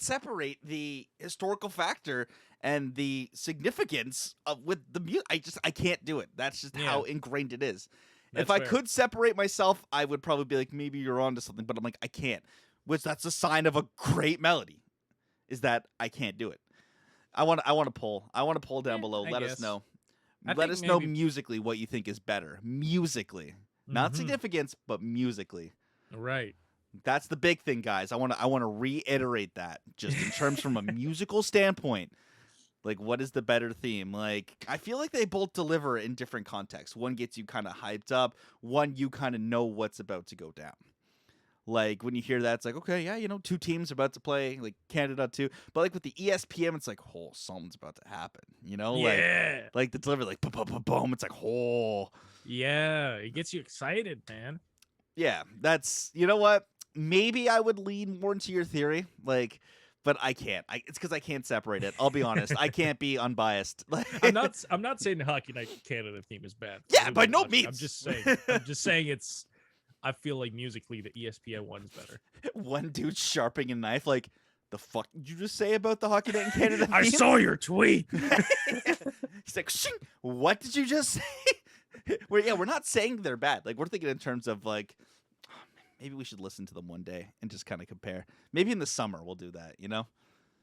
separate the historical factor and the significance with the music. I can't do it. That's just how ingrained it is. If I could separate myself, I would probably be like, maybe you're onto something, but I'm like, I can't. Which that's a sign of a great melody, is that I can't do it. I want to pull. I want to pull down below. Let us know. Let us know musically what you think is better. Musically, not significance, but musically. Right. That's the big thing, guys. I want to reiterate that, just in terms from a musical standpoint. Like, what is the better theme? Like, I feel like they both deliver in different contexts. One gets you kind of hyped up. One, you kind of know what's about to go down. Like, when you hear that, it's like, okay, yeah, two teams are about to play, like Canada too. But like with the ESPN, it's like, something's about to happen. Yeah. Like the delivery, like boom. It's like, yeah, it gets you excited, man. Yeah, that's, you know what? Maybe I would lean more into your theory, like, but I can't. It's because I can't separate it. I'll be honest. I can't be unbiased. I'm not saying the Hockey Night Canada theme is bad. Yeah, by no means. I'm just saying it's. I feel like musically the ESPN one's better. One dude sharpening a knife, like, the fuck did you just say about the Hockey Night in Canada? I theme? saw your tweet. He's like, Shing! What did you just say? We're not saying they're bad. Like, we're thinking in terms of like, maybe we should listen to them one day and just kind of compare. Maybe in the summer we'll do that, you know?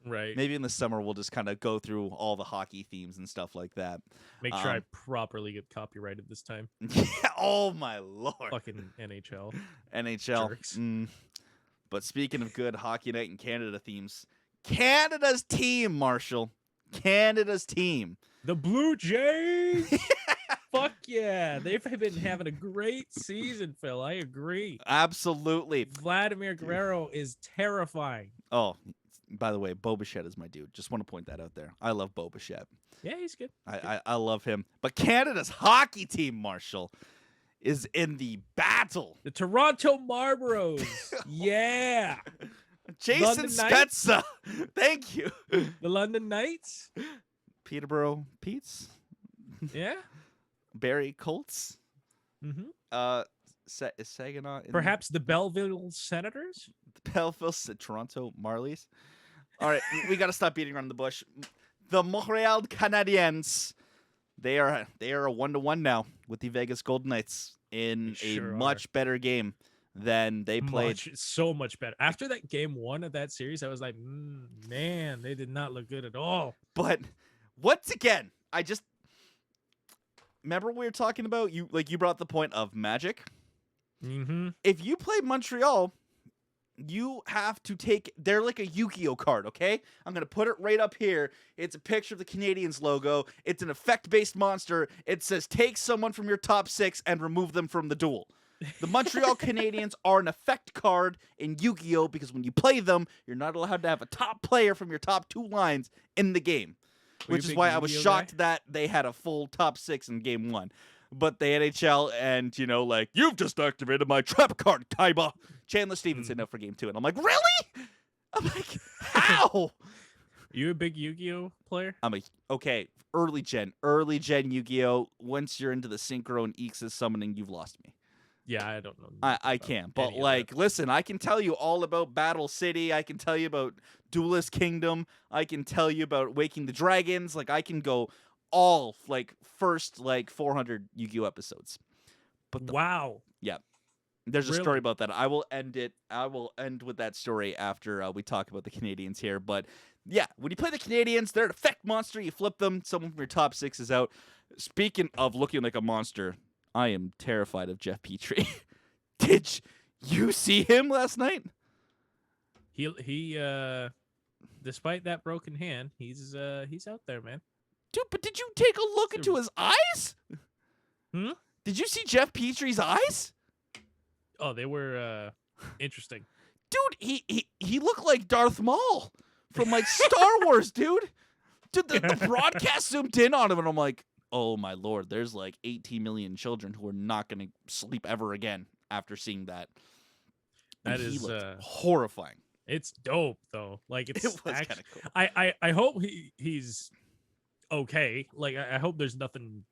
Right. Maybe in the summer we'll just kind of go through all the hockey themes and stuff like that. Make sure I properly get copyrighted this time. Yeah, oh my lord. Fucking NHL. NHL. Jerks. But speaking of good Hockey Night in Canada themes, Canada's team, Marshall. Canada's team. The Blue Jays. Fuck yeah. They've been having a great season, Phil. I agree. Absolutely. Vladimir Guerrero is terrifying. Oh, by the way, Bo Bichette is my dude. Just want to point that out there. I love Bo Bichette. Yeah, he's good. I love him. But Canada's hockey team, Marshall, is in the battle. The Toronto Marlboros. Yeah. Jason London Knights? Spezza. Thank you. The London Knights. Peterborough Pete's. Yeah. Barrie Colts. Mm-hmm. Is Saginaw in Perhaps the Belleville Senators. the Belleville Toronto Marlies? All right, we got to stop beating around the bush. The Montreal Canadiens. They are a 1-1 now with the Vegas Golden Knights in They sure a are. much better game than they played. So much better. After that game 1 of that series, I was like, man, they did not look good at all. But once again, I just remember we were talking about you brought the point of Magic. Mm-hmm. If you play Montreal, you have to take. They're like a Yu-Gi-Oh card, okay? I'm gonna put it right up here. It's a picture of the Canadiens logo. It's an effect-based monster. It says take someone from your top 6 and remove them from the duel. The Montreal Canadiens are an effect card in Yu-Gi-Oh because when you play them, you're not allowed to have a top player from your top 2 lines in the game. Were you Which a is big why I was Yu-Gi-Oh shocked guy? that they had a full top 6 in game 1. But the NHL and, like, you've just activated my trap card, Kaiba. Chandler Stevenson out for game 2. And I'm like, really? I'm like, how? You a big Yu-Gi-Oh player? I'm like, okay, early gen Yu-Gi-Oh. Once you're into the Synchro and Ixis summoning, you've lost me. Yeah, I don't know. I about can. But, any of like, that. listen, I can tell you all about Battle City. I can tell you about Duelist Kingdom. I can tell you about Waking the Dragons. Like, I can go all, like, first, like, 400 Yu-Gi-Oh episodes. But Wow. there's a Really? story about that. I will end with that story after we talk about the Canadiens here. But yeah, when you play the Canadiens, they're an effect monster. You flip them, someone from your top 6 is out. Speaking of looking like a monster, I am terrified of Jeff Petrie. Did you see him last night? He despite that broken hand, he's out there, man. Dude, but did you take a look into his eyes? Hmm? Did you see Jeff Petrie's eyes? Oh, they were interesting. Dude, he looked like Darth Maul from like Star Wars, dude. Dude, the broadcast zoomed in on him, and I'm like, oh my lord, there's like 18 million children who are not going to sleep ever again after seeing that. That And he is looked horrifying. it's dope though. Like It it's was actually, kind of cool. I hope he's okay. Like I hope there's nothing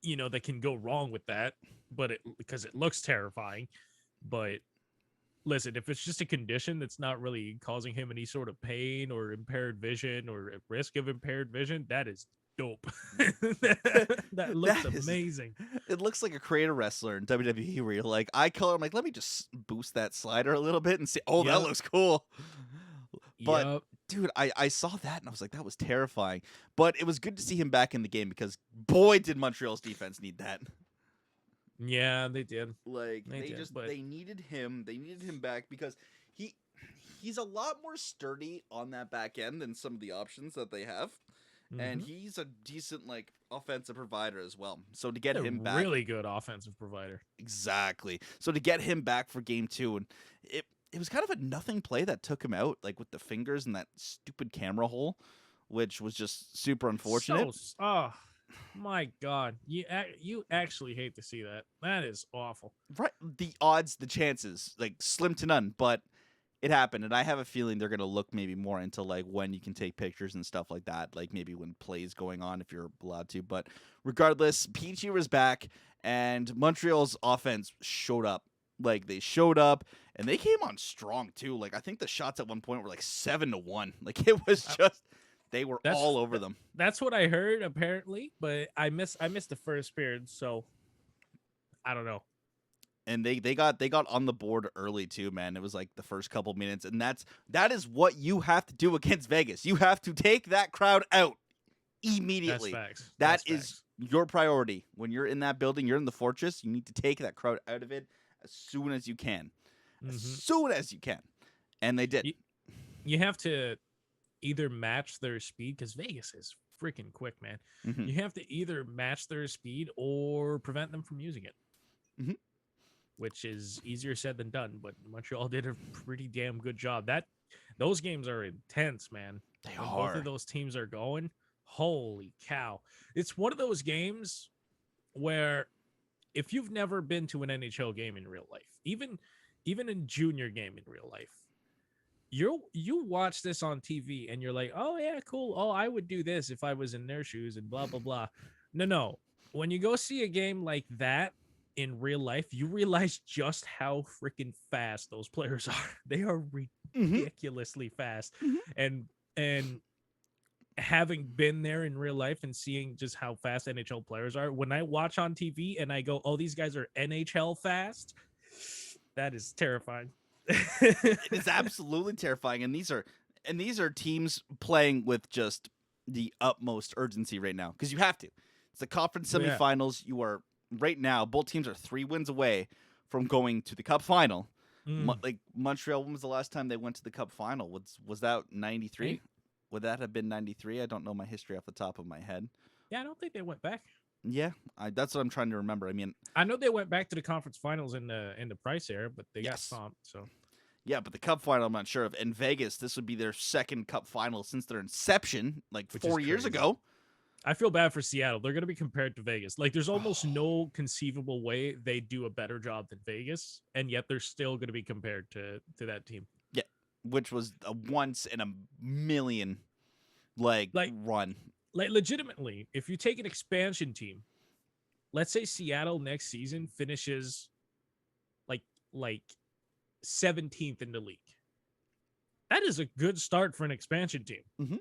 that can go wrong with that, but because it looks terrifying. But listen, if it's just a condition that's not really causing him any sort of pain or impaired vision or at risk of impaired vision, that is dope. that looks That is- amazing. It looks like a creator wrestler in WWE where you're like, eye color. I'm like, let me just boost that slider a little bit and see. Oh, that Yep. looks cool. But Yup. dude, I saw that and I was like, that was terrifying. But it was good to see him back in the game because boy, did Montreal's defense need that. Yeah, they did. Like They did, but- they needed him. They needed him back because he's a lot more sturdy on that back end than some of the options that they have. And Mhm. he's a decent like offensive provider as well. So to get A him back, really good offensive provider. exactly. So to get him back for game 2, and it was kind of a nothing play that took him out, like with the fingers and that stupid camera hole, which was just super unfortunate. Oh my god, you actually hate to see that. That is awful. Right, the odds, the chances, like slim to none. But it happened, and I have a feeling they're gonna look maybe more into like when you can take pictures and stuff like that, like maybe when plays going on if you're allowed to. But regardless, PG was back, and Montreal's offense showed up. Like they showed up, and they came on strong too. Like I think the shots at one point were like 7-1. Like it was just they were all over them. That's what I heard apparently, but I missed the first period, so I don't know. And they got on the board early too, man. It was like the first couple minutes, and that is what you have to do against Vegas. You have to take that crowd out immediately. That's facts. That's facts. Your priority when you're in that building. You're in the fortress. You need to take that crowd out of it as soon as you can, as soon as you can. And they did. You have to either match their speed because Vegas is freaking quick, man. You have to either match their speed or prevent them from using it. Which is easier said than done, but Montreal did a pretty damn good job. Those games are intense, man. They when are. Both of those teams are going. Holy cow. It's one of those games where if you've never been to an NHL game in real life, even a junior game in real life, you watch this on TV and you're like, oh yeah, cool. Oh, I would do this if I was in their shoes and blah, blah, blah. No. When you go see a game like that, in real life, you realize just how freaking fast those players are. They are ridiculously fast. And having been there in real life and seeing just how fast NHL players are, when I watch on TV and I go, oh, these guys are NHL fast, that is terrifying. It is absolutely terrifying. And these are teams playing with just the utmost urgency right now because you have to. It's the conference semifinals. You are right now, both teams are 3 wins away from going to the Cup final. Like Montreal, when was the last time they went to the Cup final? Was that 93? Would that have been 93? I don't know my history off the top of my head. Yeah, I don't think they went back. Yeah, that's what I'm trying to remember. I mean, I know they went back to the conference finals in the Price era, but they got stomped. So yeah, but the Cup final, I'm not sure of. In Vegas, this would be their second Cup final since their inception, like 4 years ago. I feel bad for Seattle. They're going to be compared to Vegas. Like, there's almost no conceivable way they do a better job than Vegas, and yet they're still going to be compared to that team. Yeah, which was a once in a million, like run. Like, legitimately, if you take an expansion team, let's say Seattle next season finishes like 17th in the league. That is a good start for an expansion team.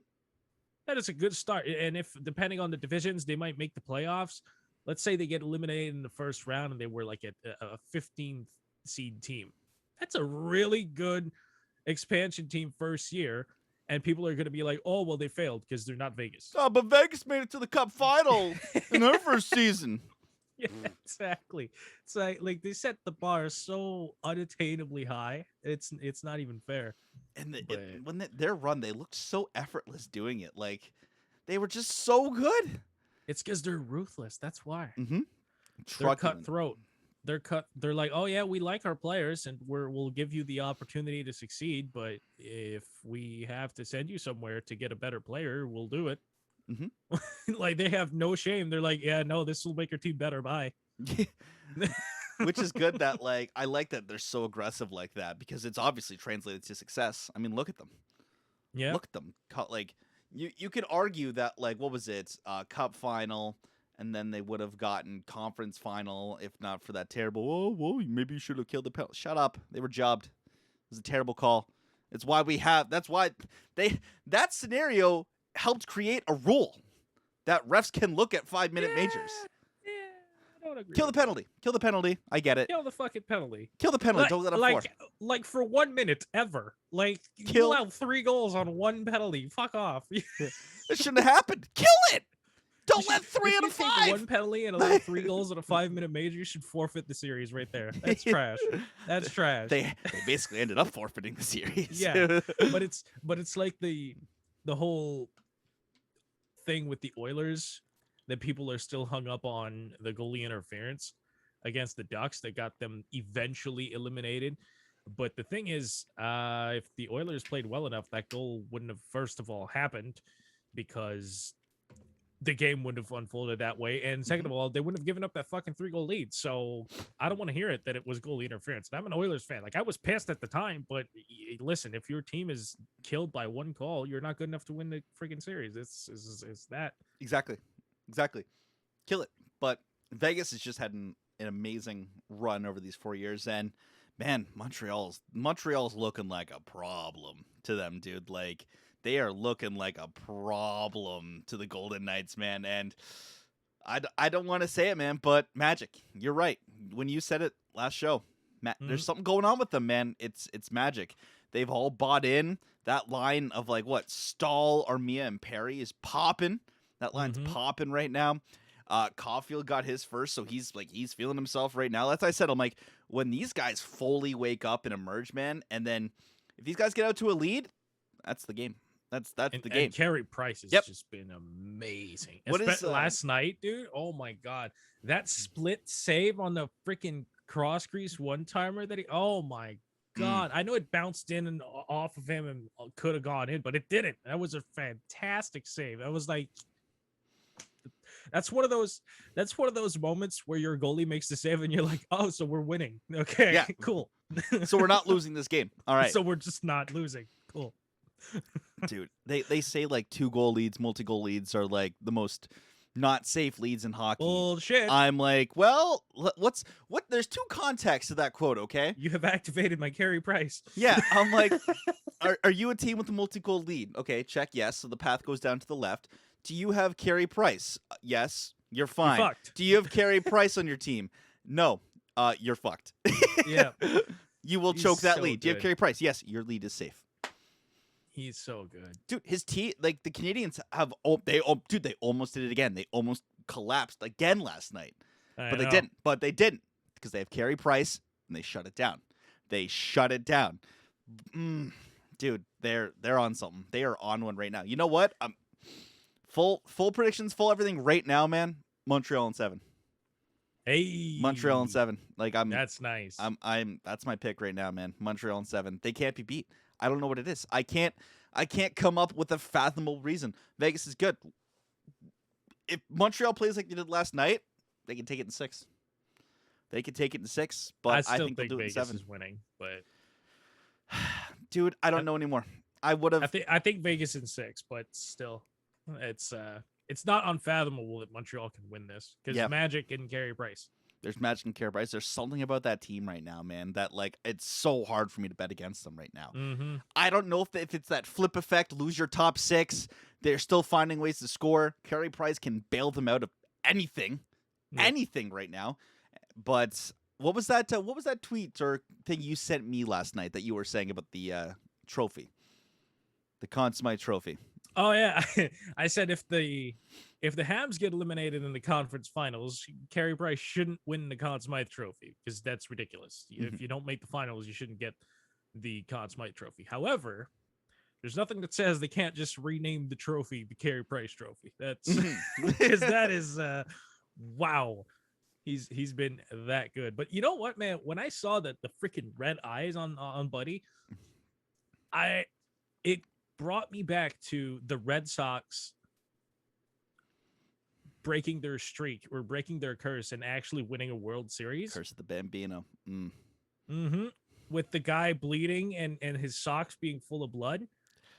That is a good start. And if, depending on the divisions, they might make the playoffs. Let's say they get eliminated in the first round and they were like a 15th seed team. That's a really good expansion team first year. And people are going to be like, oh, well, they failed because they're not Vegas. Oh, but Vegas made it to the Cup final in their first season. Yeah, exactly. It's like they set the bar so unattainably high. It's not even fair. And when their run, they looked so effortless doing it. Like they were just so good. It's because they're ruthless. That's why. They're cutthroat. They're like, oh yeah, we like our players and we'll give you the opportunity to succeed. But if we have to send you somewhere to get a better player, we'll do it. Like they have no shame. They're like, yeah, no, this will make your team better. Bye. Which is good that I like that they're so aggressive like that because it's obviously translated to success. I mean, look at them. Yeah. Look at them. Like you could argue that what was it? Cup final, and then they would have gotten conference final if not for that terrible. Oh, well, maybe you should have killed the penalty. Shut up. They were jobbed. It was a terrible call. It's why that's why that scenario helped create a rule that refs can look at 5-minute majors. I don't agree. Kill the penalty. Kill the penalty. I get it. Kill the fucking penalty. Kill the penalty. Don't let them like for 1 minute ever. Like you allow 3 goals on 1 penalty. Fuck off. It shouldn't have happened. Kill it. Don't let 3 out of 5. Take 1 penalty and allow 3 goals in a 5-minute major. You should forfeit the series right there. That's trash. That's trash. They basically ended up forfeiting the series. Yeah, but it's like the whole thing with the Oilers that people are still hung up on the goalie interference against the Ducks that got them eventually eliminated. But the thing is, if the Oilers played well enough, that goal wouldn't have, first of all, happened because the game wouldn't have unfolded that way. And second of all, they wouldn't have given up that fucking 3-goal lead. So I don't want to hear it that it was goalie interference. And I'm an Oilers fan. Like, I was pissed at the time, but listen, if your team is killed by one call, you're not good enough to win the freaking series. It's that. Exactly. Kill it. But Vegas has just had an amazing run over these 4 years, and man, Montreal's looking like a problem to them, dude. Like, they are looking like a problem to the Golden Knights, man. And I don't want to say it, man, but Magic, you're right. When you said it last show, there's something going on with them, man. It's Magic. They've all bought in. That line of like what Stahl, Armia, and Perry is popping. That line's popping right now. Caulfield got his first, so he's feeling himself right now. That's what I said. I'm like, when these guys fully wake up and emerge, man, and then if these guys get out to a lead, that's the game. That's the game. And Carey Price has just been amazing. What is last night, dude? Oh my god, that split save on the freaking cross crease one timer that oh my god! I know it bounced in and off of him and could have gone in, but it didn't. That was a fantastic save. I was like, that's one of those moments where your goalie makes the save and you're like, oh, so we're winning. Okay, yeah. Cool. So we're not losing this game. All right. So we're just not losing. Cool. Dude, they say like 2-goal leads, multi-goal leads are like the most not safe leads in hockey. Bullshit. I'm like, well, what? There's two contexts to that quote, okay? You have activated my Carey Price. Yeah, I'm like, are you a team with a multi-goal lead? Okay, check yes. So the path goes down to the left. Do you have Carey Price? Yes, you're fine. You're fucked. Do you have Carey Price on your team? No, you're fucked. Yeah. You will He's choke that so lead. Do you have good. Carey Price? Yes, your lead is safe. He's so good. Dude, his team, like the Canadiens have, they almost did it again. They almost collapsed again last night, but they didn't. But they didn't because they have Carey Price and they shut it down. Dude, they're on something. They are on one right now. You know what? Full predictions, full everything right now, man. Montreal in 7. Hey, Montreal in 7. Like that's nice. That's my pick right now, man. Montreal in 7. They can't be beat. I don't know what it is. I can't come up with a fathomable reason. Vegas is good. If Montreal plays like they did last night, they can take it in 6. But I think they'll do it in Vegas 7. is winning, but dude, I don't know anymore. I would have. I think Vegas in 6, but still, it's not unfathomable that Montreal can win this because Magic and Carey Price. There's Magic and Carey Price. There's something about that team right now, man, that like it's so hard for me to bet against them right now. Mm-hmm. I don't know if it's that flip effect, lose your top 6. They're still finding ways to score. Carey Price can bail them out of anything right now. But what was that tweet or thing you sent me last night that you were saying about the trophy, the Conn Smythe Trophy? Oh yeah, I said if the Habs get eliminated in the conference finals, Carey Price shouldn't win the Conn Smythe Trophy because that's ridiculous. If you don't make the finals, you shouldn't get the Conn Smythe Trophy. However, there's nothing that says they can't just rename the trophy the Carey Price Trophy. That's because that is wow. He's been that good. But you know what, man? When I saw that the freaking red eyes on Buddy, it brought me back to the Red Sox breaking their streak or breaking their curse and actually winning a World Series. Curse of the Bambino. With the guy bleeding and his socks being full of blood.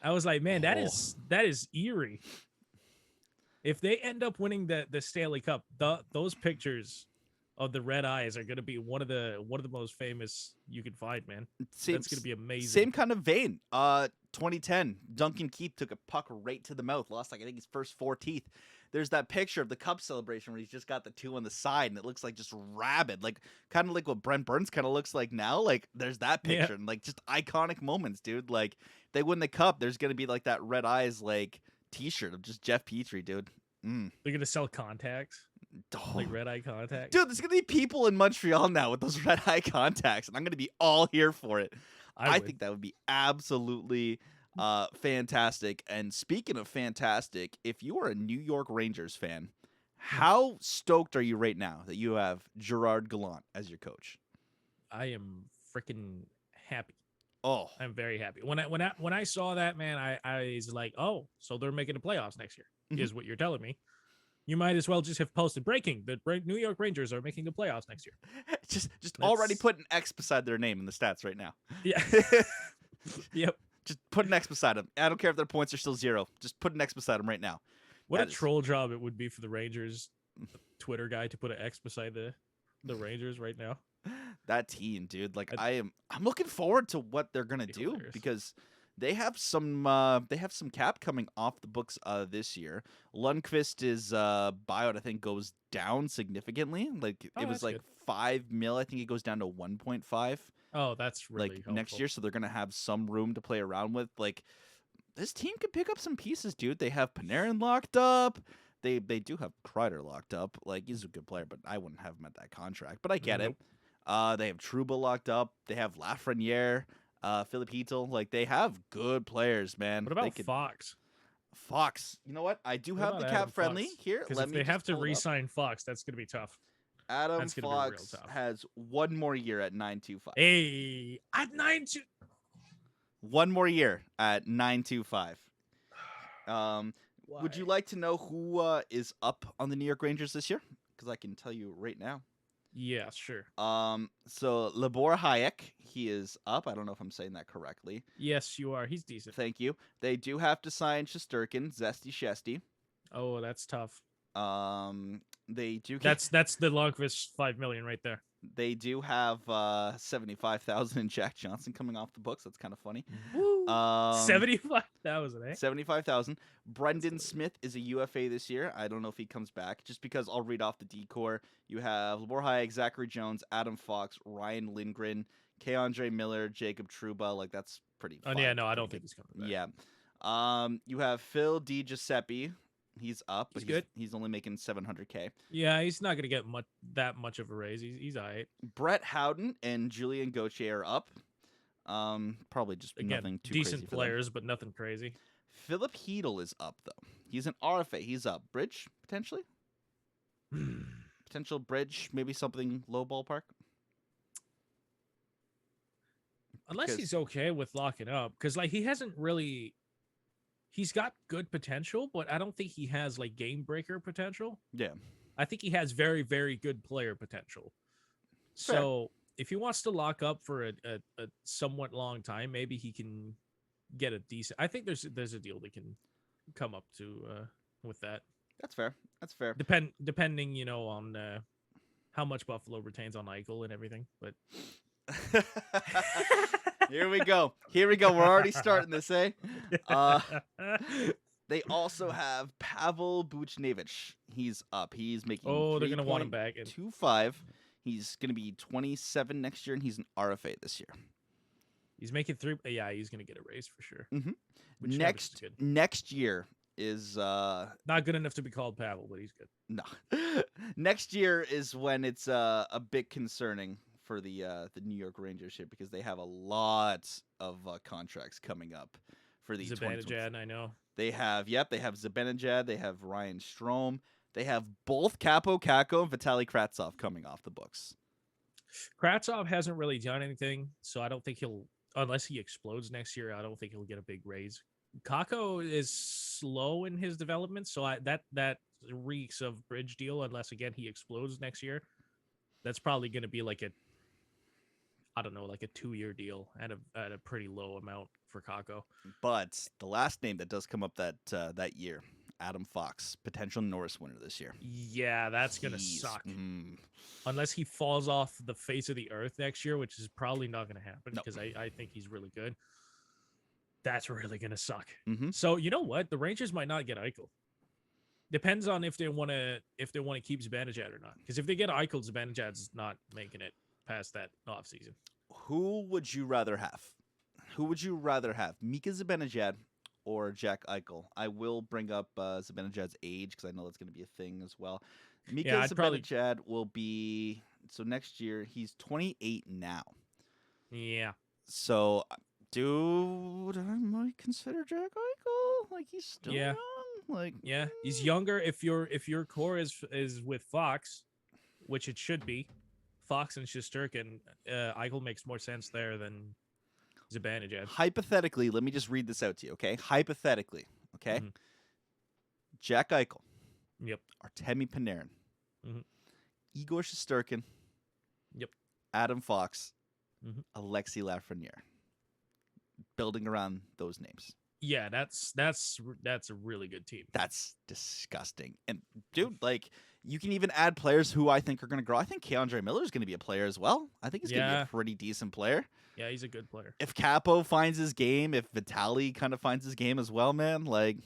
I was like, man, that is eerie. If they end up winning the Stanley Cup, those pictures of the red eyes are going to be one of the most famous you can find, man. That's going to be amazing. Same kind of vein. 2010, Duncan Keith took a puck right to the mouth, lost like I think his first 4 teeth. There's that picture of the cup celebration where he's just got the 2 on the side and it looks like just rabid, like kind of like what Brent Burns kind of looks like now. Like there's that picture and like just iconic moments, dude. Like they win the cup, there's going to be like that red eyes like t-shirt of just Jeff Petrie, dude. They're going to sell contacts. Like red eye contacts. Dude, there's going to be people in Montreal now with those red eye contacts, and I'm going to be all here for it. I think that would be absolutely fantastic. And speaking of fantastic, if you are a New York Rangers fan, how stoked are you right now that you have Gerard Gallant as your coach? I am freaking happy. Oh, I'm very happy. When I saw that, man, I was like, oh, so they're making the playoffs next year, is what you're telling me. You might as well just have posted breaking. The New York Rangers are making the playoffs next year. just already That's- put an X beside their name in the stats right now. Yeah. Yep. Just put an X beside them. I don't care if their points are still 0. Just put an X beside them right now. What That a is- troll job it would be for the Rangers Twitter guy to put an X beside the Rangers right now. That team, dude. Like That- I'm looking forward to what they're gonna Be do hilarious. because they have some cap coming off the books this year. Lundqvist's buyout I think goes down significantly. Like Oh, it was that's like good. 5 mil. I think it goes down to 1.5 Oh, that's really like helpful. next year. So they're gonna have some room to play around with. Like this team could pick up some pieces, dude. They have Panarin locked up. They do have Kreider locked up. Like he's a good player, but I wouldn't have him at that contract. But I get Nope. it. They have Trouba locked up. They have Lafreniere, Philip Heatle. Like they have good players, man. What They about could- Fox? Fox? You know what? I do What have the about cap Adam friendly Fox? here. Because Let if me they just have to pull it up. re-sign Fox, that's going to be tough. Adam that's gonna be real Fox tough. has one more year at 925. Hey, at 9-2. One more year at 925. Would you like to know who is up on the New York Rangers this year? Because I can tell you right now. Yeah, sure. So Libor Hayek, he is up. I don't know if I'm saying that correctly. Yes, you are. He's decent. Thank you. They do have to sign Shesterkin, Zesty Shesty. Oh, that's tough. They do. That's the Lundqvist $5 million right there. They do have 75,000 in Jack Johnson coming off the books. That's kind of funny. Woo. 75,000. 75,000, eh? 75,000. Brendan Smith is a UFA this year. I don't know if he comes back, just because I'll read off the decor. You have Libor Hayek, Zachary Jones, Adam Fox, Ryan Lindgren, K-Andre Miller, Jacob Trouba. Like that's pretty. Oh yeah, no, I don't think he's coming back. Yeah. You have Phil Di Giuseppe. He's up, but He's good. He's only making $700K. Yeah, he's not gonna get that much of a raise. He's alright. Brett Howden and Julian Gauthier are up. Probably just Again, nothing too decent crazy for them. players, but nothing crazy. Philip Heedle is up though. He's an RFA. He's up. Bridge potentially. Potential bridge, maybe something low ballpark. Unless Because- he's okay with locking up, because like he hasn't really. He's got good potential, but I don't think he has like game breaker potential. Yeah. I think he has very, very good player potential. Fair. So if he wants to lock up for a somewhat long time, maybe he can get a decent. I think there's a deal they can come up to with that. That's fair. That's fair. Depending, on how much Buffalo retains on Eichel and everything. But Here we go. Here we go. We're already starting this, eh? They also have Pavel Buchnevich. He's up. He's making oh, they're gonna want him back. 2.5. He's gonna be 27 next year, and he's an RFA this year. He's making 3. Yeah, he's gonna get a raise for sure. Mhm. Buchnevich is Next good. next year is Not good enough to be called Pavel, but he's good. no. Next year is when it's a bit concerning for the New York Rangers here because they have a lot of contracts coming up for the 2024. Zibanejad, I know. They have Zibanejad, they have Ryan Strome, they have both Capo Kakko and Vitaly Kravtsov coming off the books. Kravtsov hasn't really done anything, so I don't think he'll, unless he explodes next year, I don't think he'll get a big raise. Kakko is slow in his development, so that reeks of bridge deal unless again he explodes next year. That's probably going to be like a 2-year deal at a pretty low amount for Kakko. But the last name that does come up that year, Adam Fox, potential Norris winner this year. Yeah, that's going to He's- suck. mm, Unless he falls off the face of the earth next year, which is probably not going to happen No. because I think he's really good. That's really going to suck. mhm. So you know what? The Rangers might not get Eichel. Depends on if they want to keep Zibanejad or not. Because if they get Eichel, Zibanejad's not making it past that offseason. Who would you rather have? Who would you rather have, Mika Zibanejad or Jack Eichel? I will bring up Zibanejad's age because I know that's going to be a thing as well. Mika I'd probably- Zibanejad will be so next year. He's 28 now. Yeah. So, dude, I might consider Jack Eichel. Like he's still Yeah. young. Like Yeah. He's younger. If your core is with Fox, which it should be, Fox and Shesterkin, Eichel makes more sense there than Zibanejad. hypothetically, let me just read this out to you, okay? Hypothetically, okay? Mhm. Jack Eichel Yep. Artemi Panarin, Mhm. Igor Shesterkin, Yep. Adam Fox, Mhm. Alexi Lafreniere. Building around those names. Yeah, that's a really good team. That's disgusting. And dude, like, you can even add players who I think are going to grow. I think Keandre Miller is going to be a player as well. I think he's going to be Yeah. a pretty decent player. Yeah, he's a good player. If Capo finds his game, if Vitali kind of finds his game as well, man, like,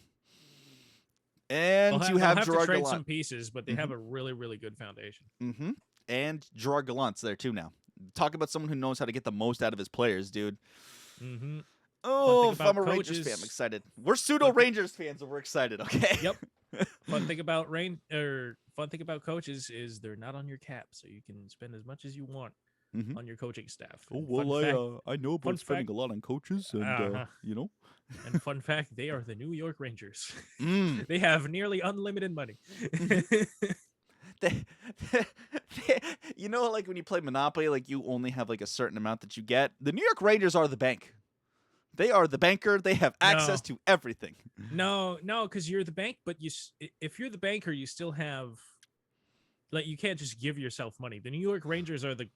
and you they'll have to Gerard trade Gallant. some pieces, but they have a really, really good foundation. Mm-hmm. And Gerard Gallant's there too now. Talk about someone who knows how to get the most out of his players, dude. Mm-hmm. Oh, if I'm a about Rangers fan, coaches- I'm excited. We're pseudo Rangers fans, and we're excited. Okay. Yep. Fun thing about coaches is they're not on your cap, so you can spend as much as you want Mhm. on your coaching staff. Oh And well, fun fact, I know fun about spending fact- a lot on coaches, and Uh-huh. you know. and fun fact, they are the New York Rangers. Mm. They have nearly unlimited money. They- you know, like when you play Monopoly, like you only have like a certain amount that you get. The New York Rangers are the bank. They are the banker. They have access to everything. No, because you're the bank, but if you're the banker, you still have, like, you can't just give yourself money. The New York Rangers are the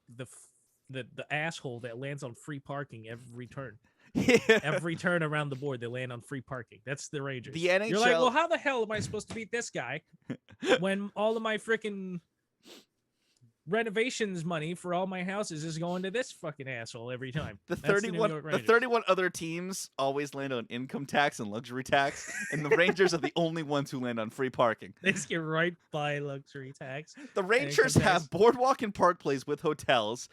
asshole that lands on free parking every turn. Every turn around the board, they land on free parking. That's the Rangers. The NHL. You're like, well, how the hell am I supposed to beat this guy when all of my freaking renovations money for all my houses is going to this fucking asshole every time? The That's New 31 York the Rangers. 31 other teams always land on income tax and luxury tax, and the Rangers are the only ones who land on free parking. They just get right by luxury tax. The Rangers income tax. have boardwalk and park plays with hotels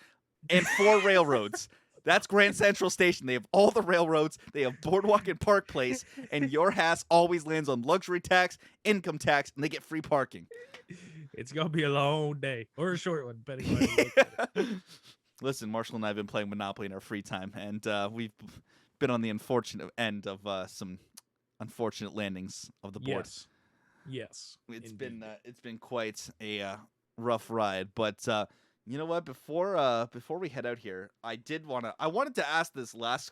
and 4 railroads. That's Grand Central Station. They have all the railroads. They have boardwalk and park place, and your ass always lands on luxury tax, income tax, and they get free parking. It's gonna be a long day or a short one, depending on how you look at it. Listen, Marshall and I have been playing Monopoly in our free time, and we've been on the unfortunate end of some unfortunate landings of the board. Yes. It's indeed. been quite a rough ride, but you know what? Before we head out here, I wanted to ask this last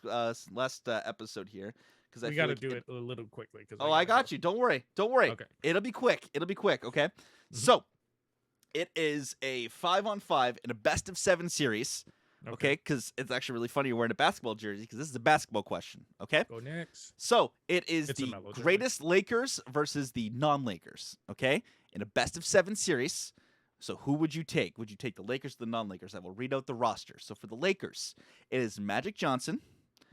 episode here because I we feel got to like do it a little quickly. Cause Oh, I got you. Don't worry. Okay. It'll be quick. Okay. So, it is a 5-on-5 in a best of 7 series. Okay, because it's actually really funny you're wearing a basketball jersey because this is a basketball question. Okay. Go next. So it is It's a the mellow jersey. greatest Lakers versus the non-Lakers. Okay, in a best of 7 series. So who would you take? Would you take the Lakers or the non-Lakers? I will read out the roster. So for the Lakers, it is Magic Johnson,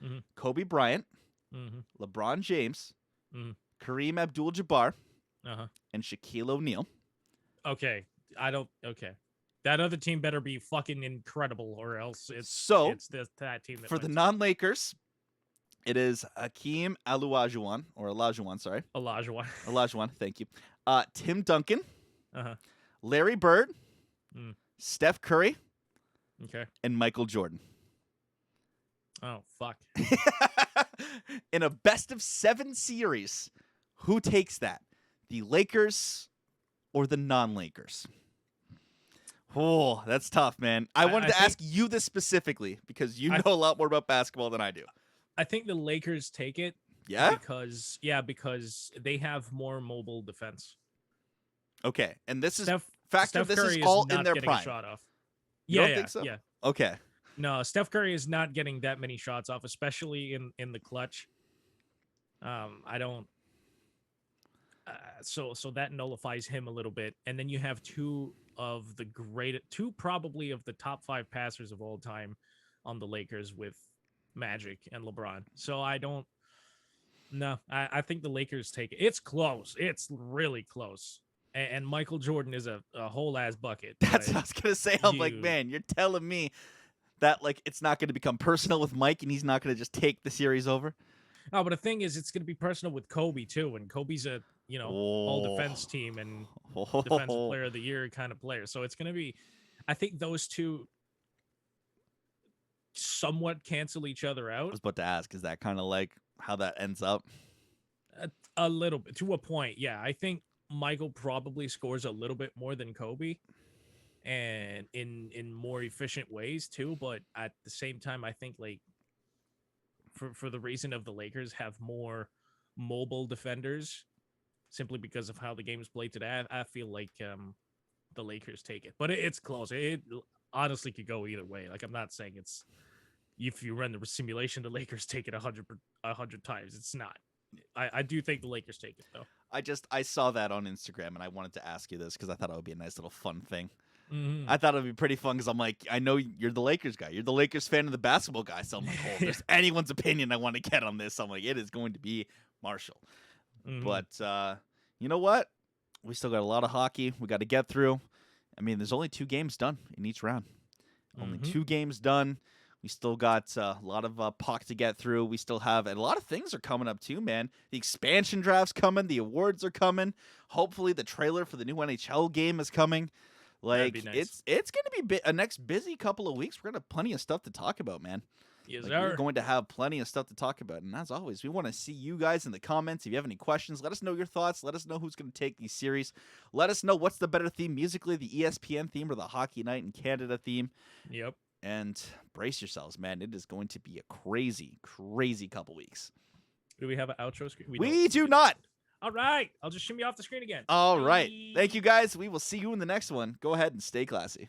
Mhm. Kobe Bryant, Mm-hmm. LeBron James, Mhm. Kareem Abdul-Jabbar, Uh-huh. and Shaquille O'Neal. Okay. Okay. That other team better be fucking incredible, or else it's that team that For the wins. non-Lakers, it is Hakeem Olajuwon, sorry. Olajuwon, thank you. Tim Duncan, Uh-huh. Larry Bird, Mm. Steph Curry, Okay. and Michael Jordan. Oh, fuck. In a best of 7 series, who takes that? The Lakers or the non-Lakers? Oh, that's tough, man. I wanted to ask you this specifically because you know a lot more about basketball than I do. I think the Lakers take it. Yeah? Because they have more mobile defense. Okay. And this is Steph this Curry is all not in their getting prime. a shot off. You Yeah, don't think so? Yeah. Okay. No, Steph Curry is not getting that many shots off, especially in the clutch. I don't. So that nullifies him a little bit, and then you have two probably of the top 5 passers of all time on the Lakers with Magic and LeBron. So I don't. No, I think the Lakers take it. It's close. It's really close. And Michael Jordan is a whole ass bucket. That's but what I was going to say. I'm like, man, you're telling me that like it's not going to become personal with Mike and he's not going to just take the series over? No, but the thing is, it's going to be personal with Kobe too, and Kobe's a all defense team and defensive player of the year kind of player. So it's going to be, I think those two somewhat cancel each other I out. was about to ask, is that kind of like how that ends up? A little bit, to a point, yeah. I think Michael probably scores a little bit more than Kobe, and in more efficient ways too. But at the same time, I think like for the reason of the Lakers have more mobile defenders, simply because of how the game is played today. I feel like the Lakers take it, but it's close. It honestly could go either way. Like, I'm not saying it's if you run the simulation, the Lakers take it 100 times. It's not. I do think the Lakers take it though. I saw that on Instagram, and I wanted to ask you this because I thought it would be a nice little fun thing. Mm-hmm. I thought it would be pretty fun because I'm like, I know you're the Lakers guy. You're the Lakers fan of the basketball guy. So I'm like, oh, if there's anyone's opinion I want to get on this, I'm like, it is going to be Marshall. Mm-hmm. But you know what? We still got a lot of hockey we got to get through. I mean, there's only 2 games done in each round. Only 2 games done. We still got a lot of puck to get through. We still have, and a lot of things are coming up too, man. The expansion draft's coming. The awards are coming. Hopefully, the trailer for the new NHL game is coming. Like, nice. it's going to be a next busy couple of weeks. We're going to have plenty of stuff to talk about, man. Yes, We're going to have plenty of stuff to talk about. And as always, we want to see you guys in the comments. If you have any questions, let us know your thoughts. Let us know who's going to take these series. Let us know what's the better theme musically, the ESPN theme or the Hockey Night in Canada theme. Yep. And brace yourselves, man. It is going to be a crazy, crazy couple weeks. Do we have an outro screen? We do not. All right. I'll just shimmy off the screen again. All right. Bye. Thank you, guys. We will see you in the next one. Go ahead and stay classy.